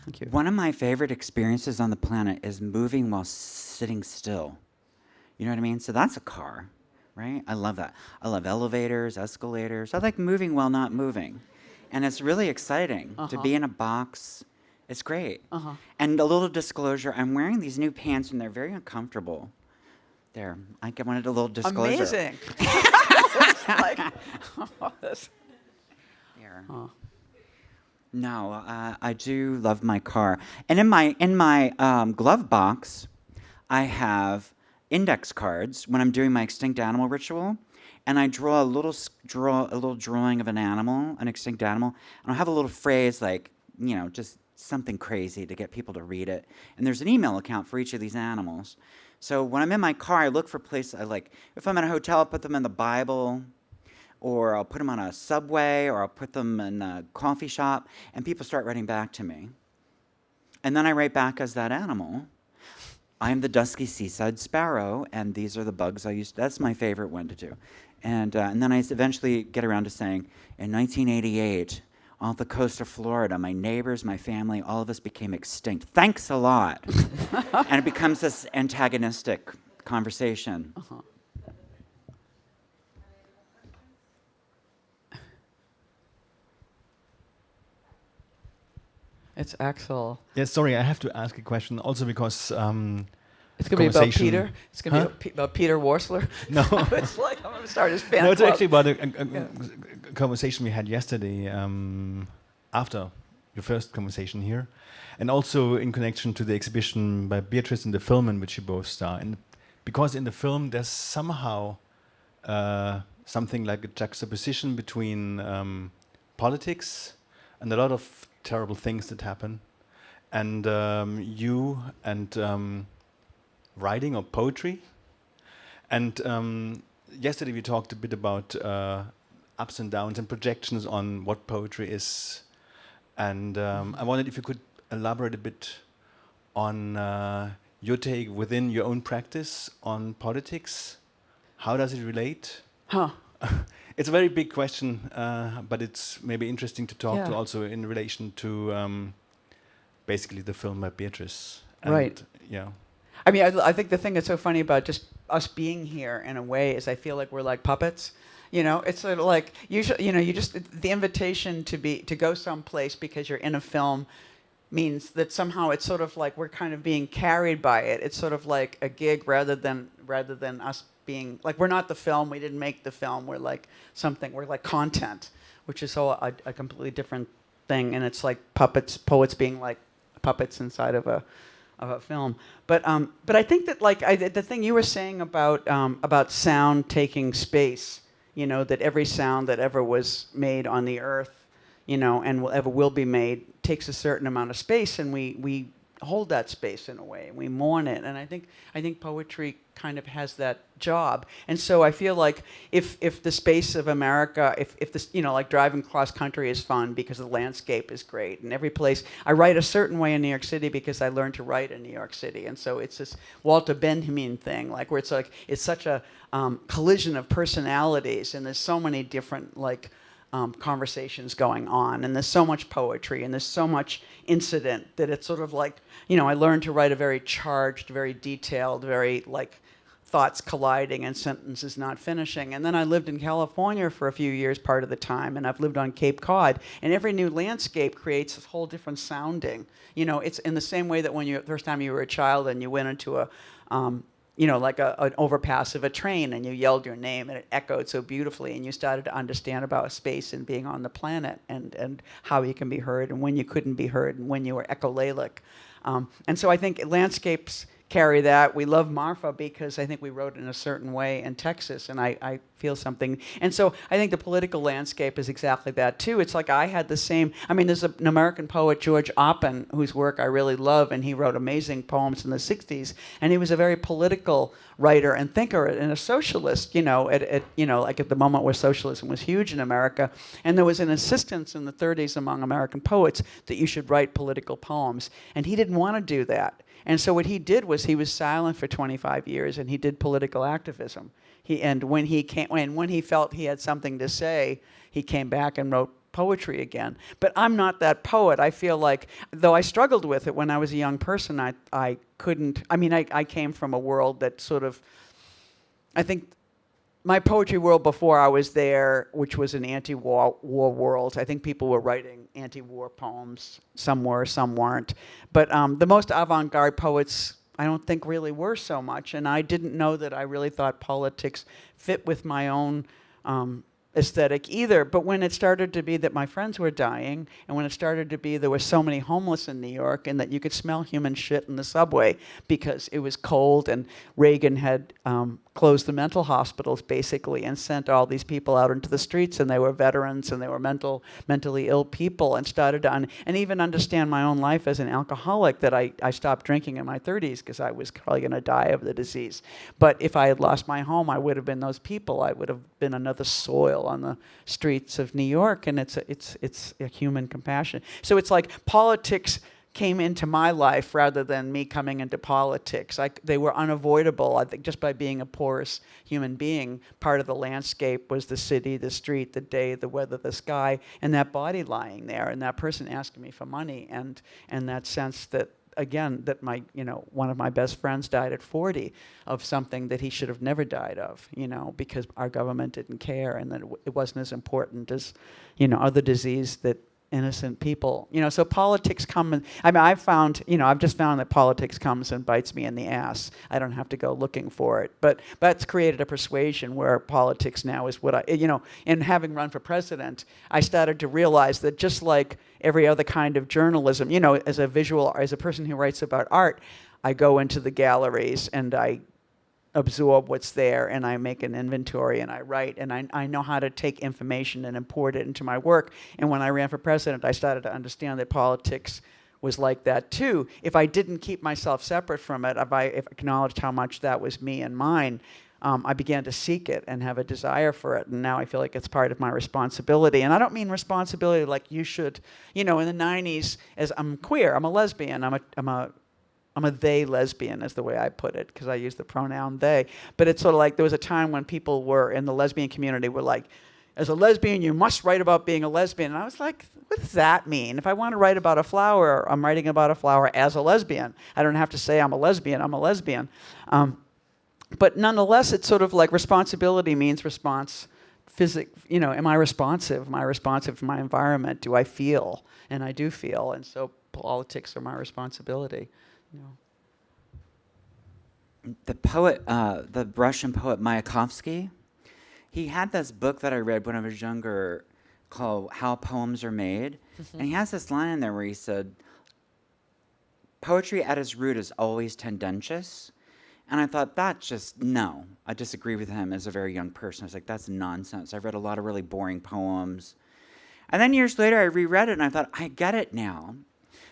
Thank you. One of my favorite experiences on the planet is moving while sitting still. You know what I mean? So that's a car, right? I love that. I love elevators, escalators. I like moving while not moving, and it's really exciting to be in a box. It's great. And a little disclosure: I'm wearing these new pants, and they're very uncomfortable. There, I wanted a little disclosure. Amazing. It's like, oh, this. There. Huh. No, I do love my car, and in my glove box, I have index cards when I'm doing my extinct animal ritual, and I draw a little drawing of an animal, an extinct animal, and I'll have a little phrase like, just something crazy to get people to read it. And there's an email account for each of these animals. So when I'm in my car, I look for places. If I'm in a hotel, I'll put them in the Bible, or I'll put them on a subway, or I'll put them in a coffee shop, and people start writing back to me. And then I write back as that animal. I am the dusky seaside sparrow, and these are the bugs I used. That's my favorite one to do. And then I eventually get around to saying, in 1988, off the coast of Florida, my neighbors, my family, all of us became extinct. Thanks a lot. And it becomes this antagonistic conversation. Uh-huh. It's Axel. Yeah, sorry, I have to ask a question also because It's going to be about conversation- Peter. It's going to Huh? be about Peter Worsler. No. It's like I'm going to start his fan no, it's club. actually about a Yeah. conversation we had yesterday after your first conversation here, and also in connection to the exhibition by Beatrice and the film in which you both star. And because in the film there's somehow something like a juxtaposition between politics and a lot of terrible things that happen, and you and writing or poetry. And yesterday we talked a bit about ups and downs and projections on what poetry is. And I wondered if you could elaborate a bit on your take within your own practice on politics. How does it relate? Huh. It's a very big question, but it's maybe interesting to talk to Yeah. also in relation to basically the film by Beatrice. And Right. Yeah. I mean, I think the thing that's so funny about just us being here in a way is I feel like we're like puppets. It's sort of like usually, you just the invitation to go someplace because you're in a film means that somehow it's sort of like we're kind of being carried by it. It's sort of like a gig rather than us being like we're not the film. We didn't make the film. We're like something. We're like content, which is a completely different thing. And it's like poets being like puppets inside of a film. But I think that the thing you were saying about sound taking space, that every sound that ever was made on the earth, and ever will be made takes a certain amount of space, and we hold that space in a way, and we mourn it. And I think poetry kind of has that job. And so I feel like if the space of America, if this, like driving cross country is fun because the landscape is great, and every place I write a certain way in New York City because I learned to write in New York City, and so it's this Walter Benjamin thing, like where it's such a collision of personalities, and there's so many different conversations going on, and there's so much poetry, and there's so much incident that it's sort of like, I learned to write a very charged, very detailed, very thoughts colliding and sentences not finishing. And then I lived in California for a few years part of the time, and I've lived on Cape Cod, and every new landscape creates a whole different sounding. It's in the same way that when the first time you were a child and you went into an overpass of a train and you yelled your name and it echoed so beautifully, and you started to understand about space and being on the planet and how you can be heard and when you couldn't be heard and when you were echolalic. And so I think landscapes carry that. We love Marfa because I think we wrote in a certain way in Texas, and I feel something. And so I think the political landscape is exactly that too. It's like I had the same, there's an American poet, George Oppen, whose work I really love, and he wrote amazing poems in the 60s, and he was a very political writer and thinker and a socialist, at the moment where socialism was huge in America. And there was an insistence in the 30s among American poets that you should write political poems, and he didn't want to do that. And so what he did was he was silent for 25 years, and he did political activism. When he felt he had something to say, he came back and wrote poetry again. But I'm not that poet. I feel like, though I struggled with it when I was a young person, I couldn't. I came from a world that sort of, I think, my poetry world before I was there, which was an anti-war world. I think people were writing anti-war poems. Some were, some weren't. But the most avant-garde poets I don't think really were so much. And I didn't know that I really thought politics fit with my own aesthetic either. But when it started to be that my friends were dying, and when it started to be there were so many homeless in New York, and that you could smell human shit in the subway because it was cold, and Reagan had closed the mental hospitals basically and sent all these people out into the streets, and they were veterans and they were mentally ill people, and started to and even understand my own life as an alcoholic, that I stopped drinking in my 30s because I was probably going to die of the disease. But if I had lost my home, I would have been those people. I would have been another soil on the streets of New York, and it's a human compassion. So it's like politics came into my life rather than me coming into politics. They were unavoidable. I think just by being a porous human being, part of the landscape was the city, the street, the day, the weather, the sky, and that body lying there, and that person asking me for money, and that sense that, again, that my, one of my best friends died at 40 of something that he should have never died of, because our government didn't care, and that it wasn't as important as, other disease that innocent people, so politics I've just found that politics comes and bites me in the ass. I don't have to go looking for it, but that's created a persuasion where politics now is what and having run for president, I started to realize that just like every other kind of journalism, as a person who writes about art, I go into the galleries and I absorb what's there, and I make an inventory, and I write, and I know how to take information and import it into my work. And when I ran for president, I started to understand that politics was like that too. If I didn't keep myself separate from it, if I acknowledged how much that was me and mine, I began to seek it and have a desire for it, and now I feel like it's part of my responsibility. And I don't mean responsibility like you should, in the 90s, as I'm queer, I'm a lesbian, I'm a they lesbian, is the way I put it, because I use the pronoun they. But it's sort of like there was a time when people were in the lesbian community were like, as a lesbian, you must write about being a lesbian. And I was like, what does that mean? If I want to write about a flower, I'm writing about a flower as a lesbian. I don't have to say I'm a lesbian, I'm a lesbian. But nonetheless, it's sort of like responsibility means response. Am I responsive? Am I responsive to my environment? Do I feel? And I do feel. And so politics are my responsibility. The poet, the Russian poet Mayakovsky, he had this book that I read when I was younger called How Poems Are Made. And he has this line in there where he said, poetry at its root is always tendentious. And I thought, no. I disagree with him as a very young person. I was like, that's nonsense. I've read a lot of really boring poems. And then years later, I reread it, and I thought, I get it now.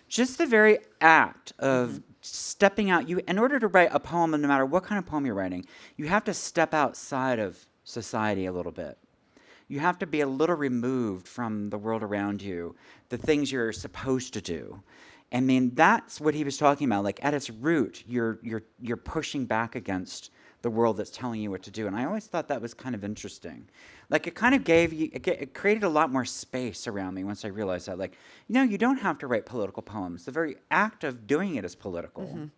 Just the very act of stepping out. In order to write a poem, no matter what kind of poem you're writing, you have to step outside of society a little bit. You have to be a little removed from the world around you, the things you're supposed to do. I mean, that's what he was talking about. Like, at its root, you're pushing back against the world that's telling you what to do. And I always thought that was kind of interesting. Like, it kind of it created a lot more space around me once I realized that. Like, you don't have to write political poems. The very act of doing it is political.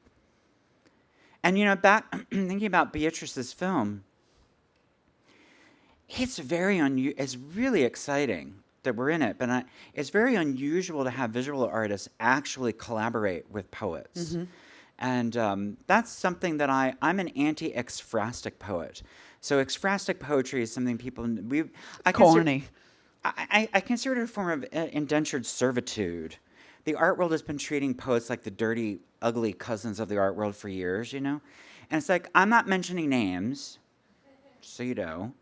And, back thinking about Beatrice's film, it's really exciting that we're in it, but it's very unusual to have visual artists actually collaborate with poets. And that's something that I'm an anti-ekphrastic poet. So ekphrastic poetry is something corny. I consider it a form of indentured servitude. The art world has been treating poets like the dirty, ugly cousins of the art world for years, And it's like, I'm not mentioning names, so you know,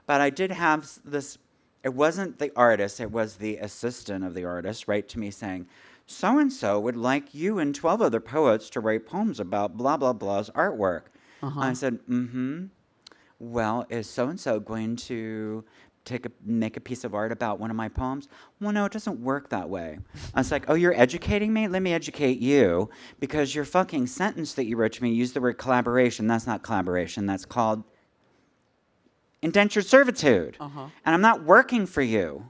but I did have this. It wasn't the artist, it was the assistant of the artist write to me saying, so-and-so would like you and 12 other poets to write poems about blah, blah, blah's artwork. I said, well, is so-and-so going to make a piece of art about one of my poems? Well, no, it doesn't work that way. I was like, oh, you're educating me? Let me educate you, because your fucking sentence that you wrote to me used the word collaboration. That's not collaboration. That's called indentured servitude. And I'm not working for you.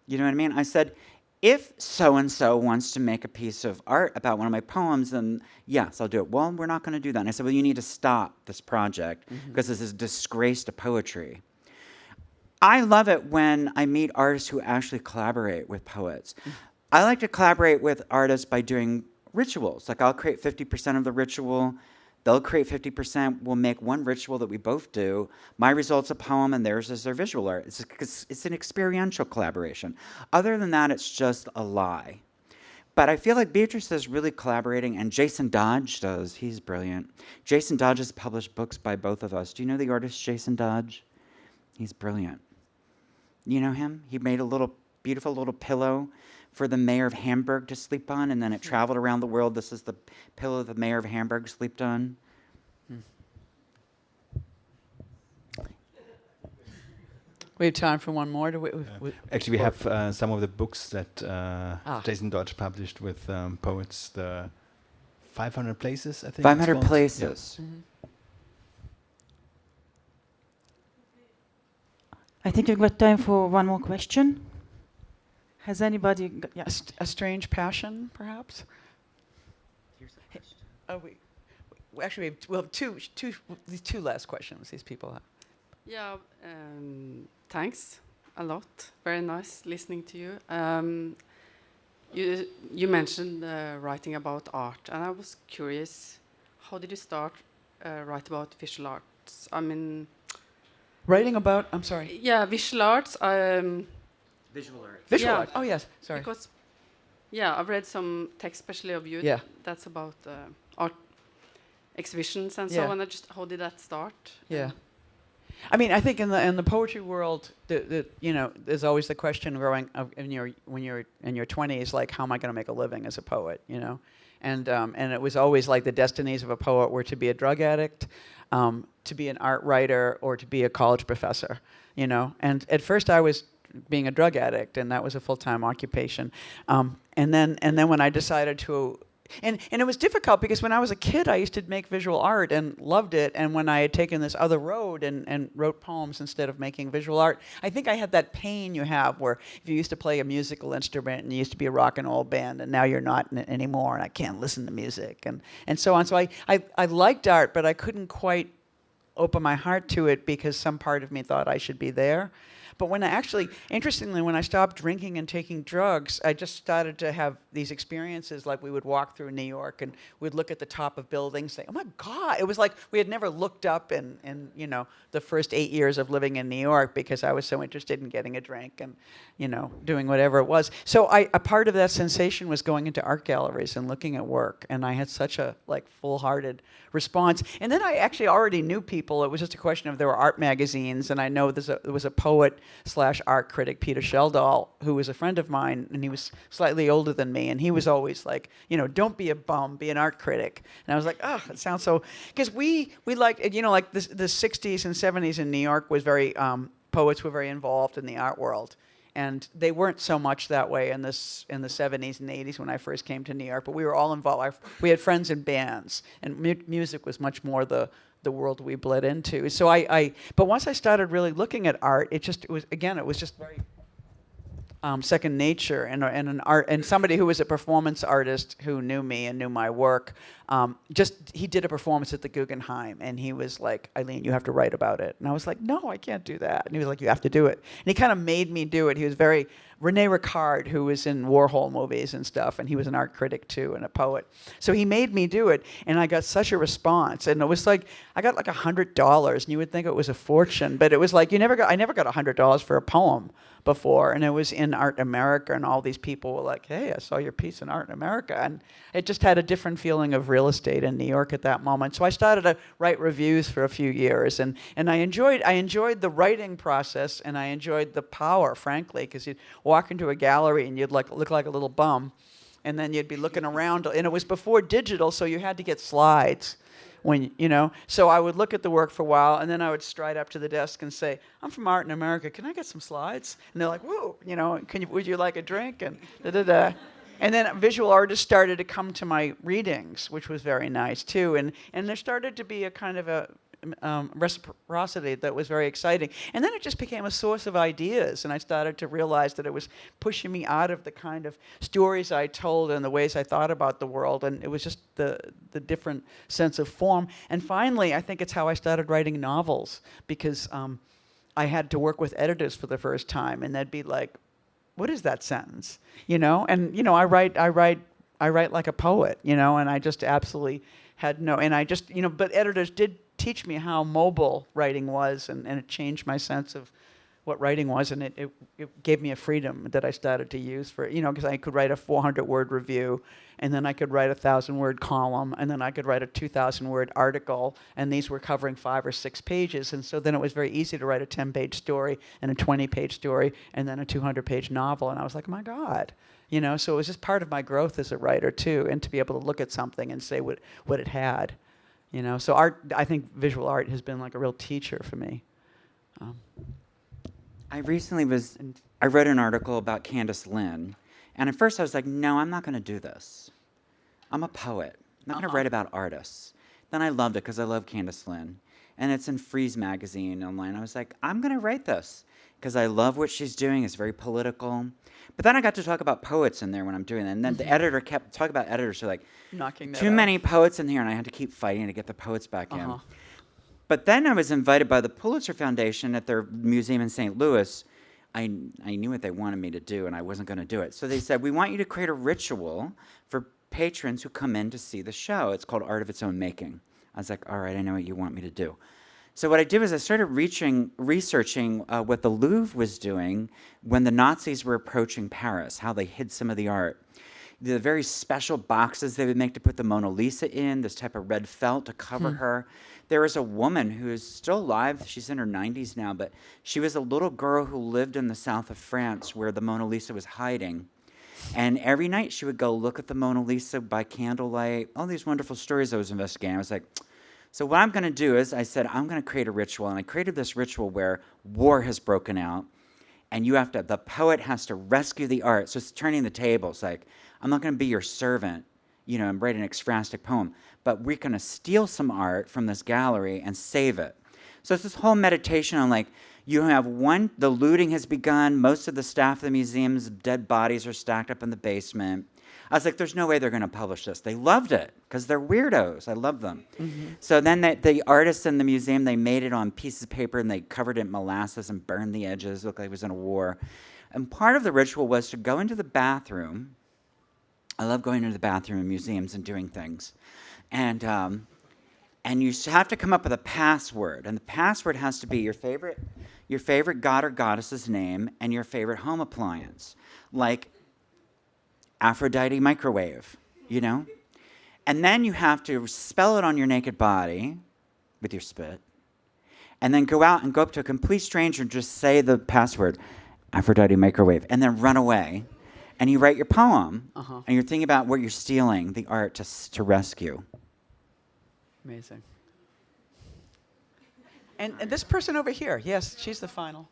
You know what I mean? I said, if so-and-so wants to make a piece of art about one of my poems, then yes, I'll do it. Well, we're not going to do that. And I said, well, you need to stop this project because this is a disgrace to poetry. I love it when I meet artists who actually collaborate with poets. I like to collaborate with artists by doing rituals. Like I'll create 50% of the ritual, they'll create 50%, we'll make one ritual that we both do. My result's a poem and theirs is their visual art. It's an experiential collaboration. Other than that, it's just a lie. But I feel like Beatrice is really collaborating, and Jason Dodge does. He's brilliant. Jason Dodge has published books by both of us. Do you know the artist Jason Dodge? He's brilliant. You know him? He made a beautiful little pillow for the mayor of Hamburg to sleep on, and then it traveled around the world. This is the pillow the mayor of Hamburg slept on. We have time for one more. Actually, we have some of the books that Jason Dodge published with poets. The 500 Places, I think. 500 Places. Yeah. I think we've got time for one more question. Has anybody got, yeah. A strange passion, perhaps? Here's a question. Oh, actually, we'll have these two last questions these people have. Yeah, thanks a lot. Very nice listening to you. You mentioned writing about art, and I was curious, how did you start write about visual arts? I mean, writing about, I'm sorry. Yeah, visual arts. Visual art. Visual Yeah. art. Oh yes, sorry. Because, yeah, I've read some text, especially of you. Yeah. That's about art exhibitions and Yeah. so on. How did that start? Yeah. I mean, I think in the poetry world, there's always the question growing up when you're in your 20s, like, how am I going to make a living as a poet, And it was always like the destinies of a poet were to be a drug addict, to be an art writer, or to be a college professor, And at first I was being a drug addict, and that was a full-time occupation. And then when I decided to. And it was difficult because when I was a kid, I used to make visual art and loved it. And when I had taken this other road and wrote poems instead of making visual art, I think I had that pain you have where if you used to play a musical instrument and you used to be a rock and roll band and now you're not anymore and I can't listen to music and so on. So I liked art, but I couldn't quite open my heart to it because some part of me thought I should be there. But interestingly, when I stopped drinking and taking drugs, I just started to have these experiences like we would walk through New York and we'd look at the top of buildings and say, oh my God. It was like we had never looked up in the first 8 years of living in New York because I was so interested in getting a drink and, doing whatever it was. So a part of that sensation was going into art galleries and looking at work. And I had such a full-hearted response. And then I actually already knew people. It was just a question of there were art magazines. And I know there was a poet / art critic, Peter Sheldall, who was a friend of mine, and he was slightly older than me, and he was always like, don't be a bum, be an art critic. And I was like, oh, it sounds so, because we like, like the 60s and 70s in New York was very, poets were very involved in the art world. And they weren't so much that way in the 70s and 80s when I first came to New York, but we were all involved. We had friends in bands, and music was much more the world we bled into. So but once I started really looking at art, it was just very second nature, and an art, and somebody who was a performance artist who knew me and knew my work. He did a performance at the Guggenheim, and he was like, Eileen, you have to write about it. And I was like, no, I can't do that. And he was like, you have to do it. And he kind of made me do it. He was very Rene Ricard, who was in Warhol movies and stuff, and he was an art critic too and a poet. So he made me do it, and I got such a response. And it was like I got like $100, and you would think it was a fortune, but it was like I never got $100 for a poem before, and it was in Art America, and all these people were like, hey, I saw your piece in Art America, and it just had a different feeling of real estate in New York at that moment. So I started to write reviews for a few years, and I enjoyed the writing process, and I enjoyed the power, frankly, because you'd walk into a gallery and you'd look like a little bum, and then you'd be looking around, and it was before digital, so you had to get slides. So I would look at the work for a while, and then I would stride up to the desk and say, I'm from Art in America, can I get some slides? And they're like, whoa, would you like a drink? And da-da-da. And then visual artists started to come to my readings, which was very nice too. And there started to be a kind of a reciprocity that was very exciting. And then it just became a source of ideas, and I started to realize that it was pushing me out of the kind of stories I told and the ways I thought about the world, and it was just the different sense of form. And finally, I think it's how I started writing novels, because I had to work with editors for the first time, and they'd be like, what is that sentence? And I write I write like a poet, and I just absolutely had no, and I just, but editors did teach me how mobile writing was, and it changed my sense of what writing was, and it gave me a freedom that I started to use for, because I could write a 400-word review, and then I could write a 1,000-word column, and then I could write a 2,000-word article, and these were covering 5 or 6 pages, and so then it was very easy to write a 10-page story, and a 20-page story, and then a 200-page novel, and I was like, oh my God. So it was just part of my growth as a writer too, and to be able to look at something and say what it had, So art, I think visual art has been like a real teacher for me. I wrote an article about Candace Lynn, and at first I was like, no, I'm not going to do this. I'm a poet. I'm not going to write about artists. Then I loved it because I love Candace Lynn, and it's in Frieze magazine online. I was like, I'm going to write this because I love what she's doing. It's very political. But then I got to talk about poets in there when I'm doing it, and then the editor kept talking about editors. So like, knocking that too many poets in here, and I had to keep fighting to get the poets back in. But then I was invited by the Pulitzer Foundation at their museum in St. Louis. I knew what they wanted me to do, and I wasn't going to do it. So they said, we want you to create a ritual for patrons who come in to see the show. It's called Art of Its Own Making. I was like, all right, I know what you want me to do. So what I did was I started researching what the Louvre was doing when the Nazis were approaching Paris, how they hid some of the art. The very special boxes they would make to put the Mona Lisa in, this type of red felt to cover her. There was a woman who is still alive. She's in her 90s now, but she was a little girl who lived in the south of France where the Mona Lisa was hiding. And every night she would go look at the Mona Lisa by candlelight, all these wonderful stories I was investigating. I was like, so what I'm going to do is I said, I'm going to create a ritual. And I created this ritual where war has broken out. And the poet has to rescue the art. So it's turning the tables. Like, I'm not going to be your servant, and write an ekphrastic poem. But we're going to steal some art from this gallery and save it. So it's this whole meditation on like, the looting has begun. Most of the staff of the museum's dead bodies are stacked up in the basement. I was like, there's no way they're going to publish this. They loved it because they're weirdos. I love them. So then the artists in the museum, they made it on pieces of paper and they covered it in molasses and burned the edges. It looked like it was in a war. And part of the ritual was to go into the bathroom. I love going into the bathroom in museums and doing things. And you have to come up with a password. And the password has to be your favorite god or goddess's name and your favorite home appliance. Like Aphrodite microwave, And then you have to spell it on your naked body with your spit. And then go out and go up to a complete stranger and just say the password, Aphrodite microwave, and then run away. And you write your poem, and you're thinking about what you're stealing, the art to rescue. Amazing. And this person over here, yes, she's the final.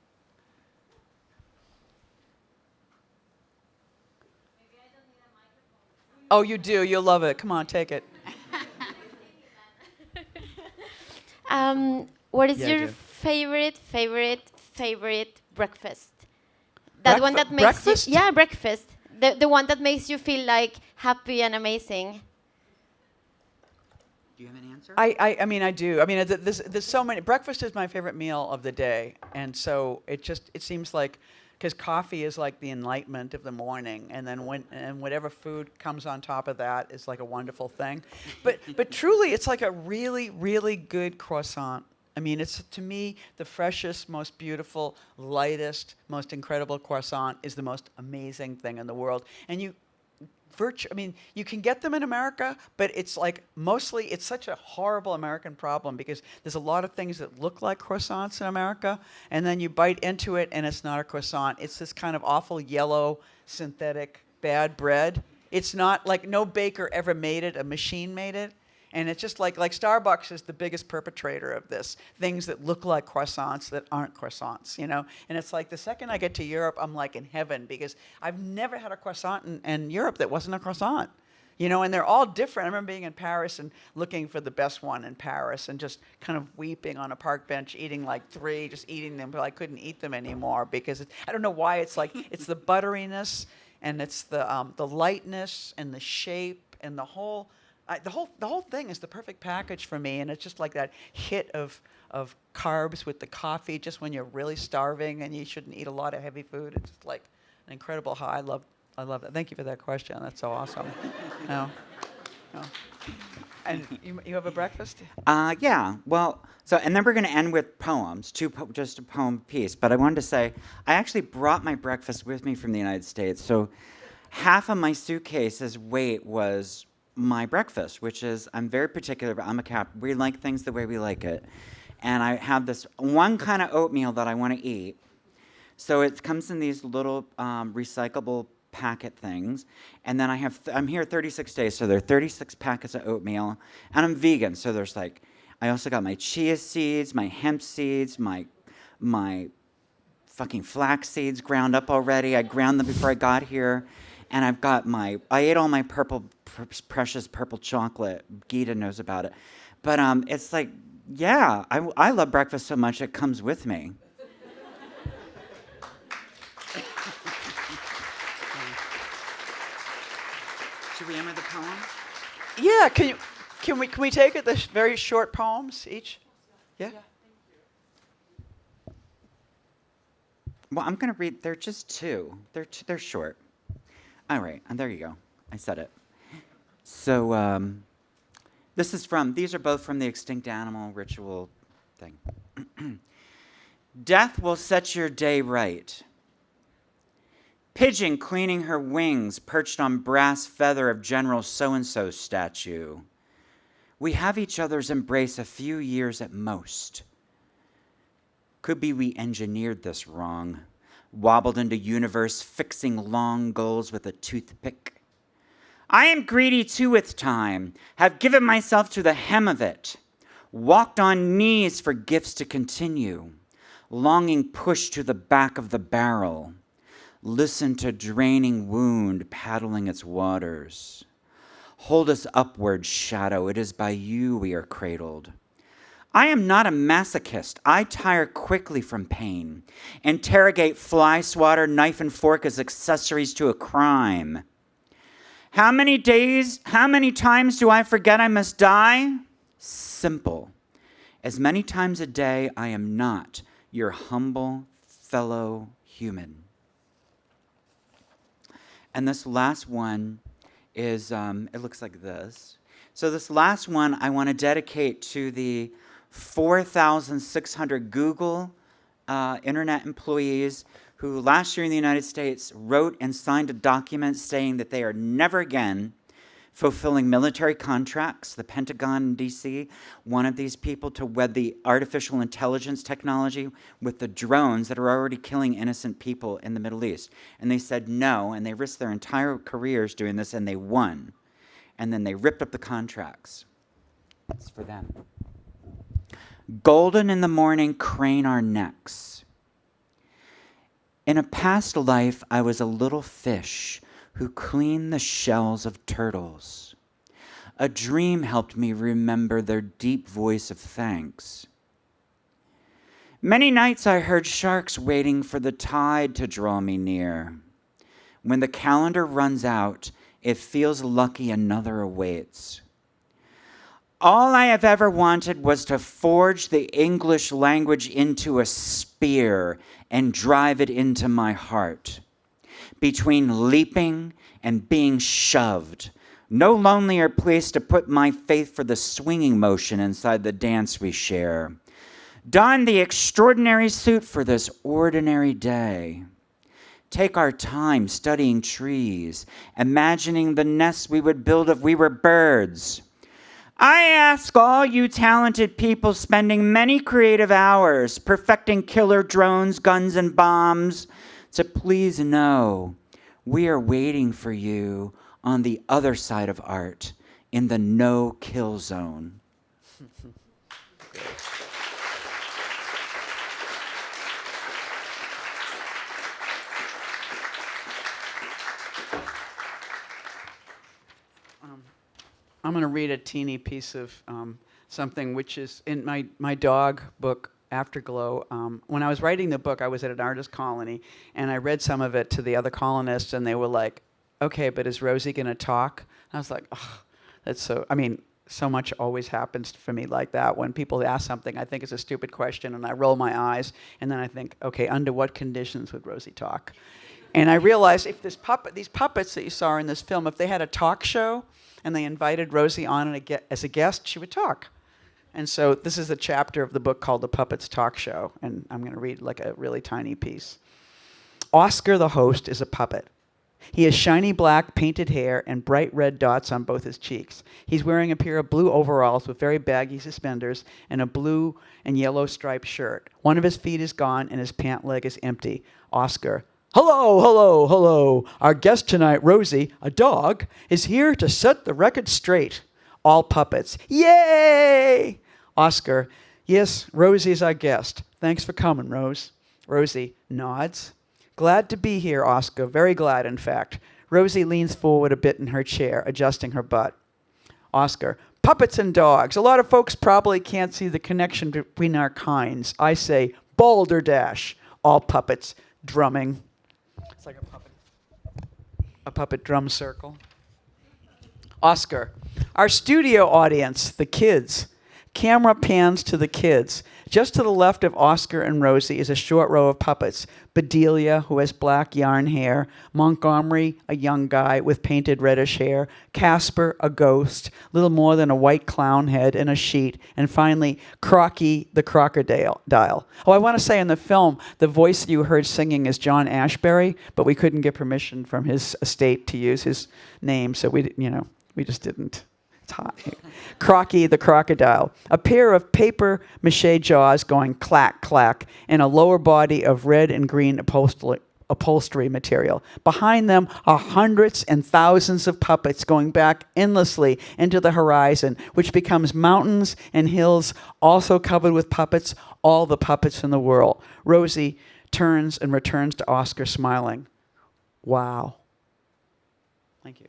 Oh, you do. You'll love it. Come on, take it. What is Yeah, your Jim. favorite breakfast? That one that makes breakfast? you breakfast. The one that makes you feel like happy and amazing. Do you have an answer? I mean, I do. I mean, there's so many. Breakfast is my favorite meal of the day, and so it seems like, because coffee is like the enlightenment of the morning, and then whatever food comes on top of that is like a wonderful thing. But truly, it's like a really, really good croissant. I mean, it's, to me, the freshest, most beautiful, lightest, most incredible croissant is the most amazing thing in the world. And you can get them in America, but it's like mostly, it's such a horrible American problem because there's a lot of things that look like croissants in America, and then you bite into it and it's not a croissant. It's this kind of awful yellow, synthetic, bad bread. It's not, like, no baker ever made it, a machine made it. And it's just like Starbucks is the biggest perpetrator of this. Things that look like croissants that aren't croissants, And it's like the second I get to Europe, I'm like in heaven because I've never had a croissant in Europe that wasn't a croissant. And they're all different. I remember being in Paris and looking for the best one in Paris and just kind of weeping on a park bench, eating like 3, just eating them, but I couldn't eat them anymore because I don't know why. It's like, it's the butteriness and it's the lightness and the shape and the whole thing is the perfect package for me, and it's just like that hit of carbs with the coffee just when you're really starving and you shouldn't eat a lot of heavy food. It's just like an incredible high. I love that. Thank you for that question. That's so awesome. No. No. And you have a breakfast? Yeah. Well, so and then we're going to end with poems, just a poem piece. But I wanted to say, I actually brought my breakfast with me from the United States. So half of my suitcase's weight was my breakfast, which is I'm very particular. But I'm a Cap. We like things the way we like it, and I have this one kind of oatmeal that I want to eat. So it comes in these little recyclable packet things, and then I'm here 36 days, so there are 36 packets of oatmeal, and I'm vegan, so there's like, I also got my chia seeds, my hemp seeds, my fucking flax seeds ground up already. I ground them before I got here, and I ate all my precious purple chocolate. Gita knows about it, but it's like, yeah, I love breakfast so much it comes with me. Should we end with a poem? Yeah, can we take it, the very short poems each? Yeah? Well, I'm going to read, they're just two. They're short. All right, and there you go. I said it. So these are both from the extinct animal ritual thing. Death will set your day right. Pigeon cleaning her wings, perched on brass feather of General so-and-so statue. We have each other's embrace a few years at most. Could be we engineered this wrong, wobbled into universe, fixing long goals with a toothpick. I am greedy too with time, have given myself to the hem of it, walked on knees for gifts to continue, longing pushed to the back of the barrel. Listen to draining wound paddling its waters. Hold us upward, shadow. It is by you we are cradled. I am not a masochist. I tire quickly from pain. Interrogate fly swatter, knife and fork as accessories to a crime. How many times do I forget I must die? Simple. As many times a day I am not your humble fellow human. And this last one is, it looks like this. So this last one I want to dedicate to the 4,600 Google internet employees who last year in the United States wrote and signed a document saying that they are never again fulfilling military contracts. The Pentagon in DC wanted these people to wed the artificial intelligence technology with the drones that are already killing innocent people in the Middle East. And they said no, and they risked their entire careers doing this, and they won. And then they ripped up the contracts. It's for them. Golden in the morning, crane our necks. In a past life, I was a little fish who cleaned the shells of turtles. A dream helped me remember their deep voice of thanks. Many nights I heard sharks waiting for the tide to draw me near. When the calendar runs out, it feels lucky another awaits. All I have ever wanted was to forge the English language into a spear and drive it into my heart. Between leaping and being shoved, no lonelier place to put my faith for the swinging motion inside the dance we share. Don the extraordinary suit for this ordinary day. Take our time studying trees, imagining the nests we would build if we were birds. I ask all you talented people spending many creative hours perfecting killer drones, guns, and bombs to please know we are waiting for you on the other side of art in the no-kill zone. I'm going to read a teeny piece of something which is in my dog book, Afterglow. When I was writing the book, I was at an artist colony, and I read some of it to the other colonists, and they were like, okay, but is Rosie going to talk? And I was like, oh, that's so, I mean, so much always happens for me like that. When people ask something I think is a stupid question, and I roll my eyes, and then I think, okay, under what conditions would Rosie talk? And I realized if these puppets that you saw in this film, if they had a talk show and they invited Rosie on as a guest, she would talk. And so this is a chapter of the book called The Puppets Talk Show, and I'm going to read like a really tiny piece. Oscar, the host, is a puppet. He has shiny black painted hair and bright red dots on both his cheeks. He's wearing a pair of blue overalls with very baggy suspenders and a blue and yellow striped shirt. One of his feet is gone and his pant leg is empty. Oscar: hello, hello, hello. Our guest tonight, Rosie, a dog, is here to set the record straight. All puppets: yay! Oscar: yes, Rosie is our guest. Thanks for coming, Rose. Rosie nods. Glad to be here, Oscar. Very glad, in fact. Rosie leans forward a bit in her chair, adjusting her butt. Oscar: puppets and dogs. A lot of folks probably can't see the connection between our kinds. I say balderdash. All puppets drumming. It's like a puppet drum circle. Oscar: our studio audience, the kids. Camera pans to the kids. Just to the left of Oscar and Rosie is a short row of puppets. Bedelia, who has black yarn hair. Montgomery, a young guy with painted reddish hair. Casper, a ghost, little more than a white clown head and a sheet. And finally, Crocky, the crocodile. Oh, I want to say in the film, the voice you heard singing is John Ashbery, but we couldn't get permission from his estate to use his name, so we just didn't. It's hot here. Crocky the crocodile. A pair of paper mache jaws going clack, clack, and a lower body of red and green upholstery material. Behind them are hundreds and thousands of puppets going back endlessly into the horizon, which becomes mountains and hills, also covered with puppets, all the puppets in the world. Rosie turns and returns to Oscar, smiling. Wow. Thank you.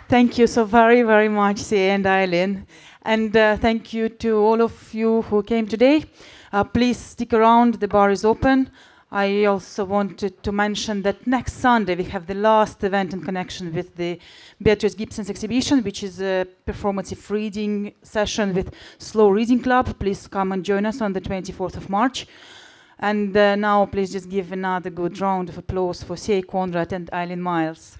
Thank you so very, very much, C.A. and Eileen. And thank you to all of you who came today. Please stick around, the bar is open. I also wanted to mention that next Sunday we have the last event in connection with the Beatrice Gibson's exhibition, which is a performative reading session with Slow Reading Club. Please come and join us on the 24th of March. And now please just give another good round of applause for CAConrad and Eileen Myles.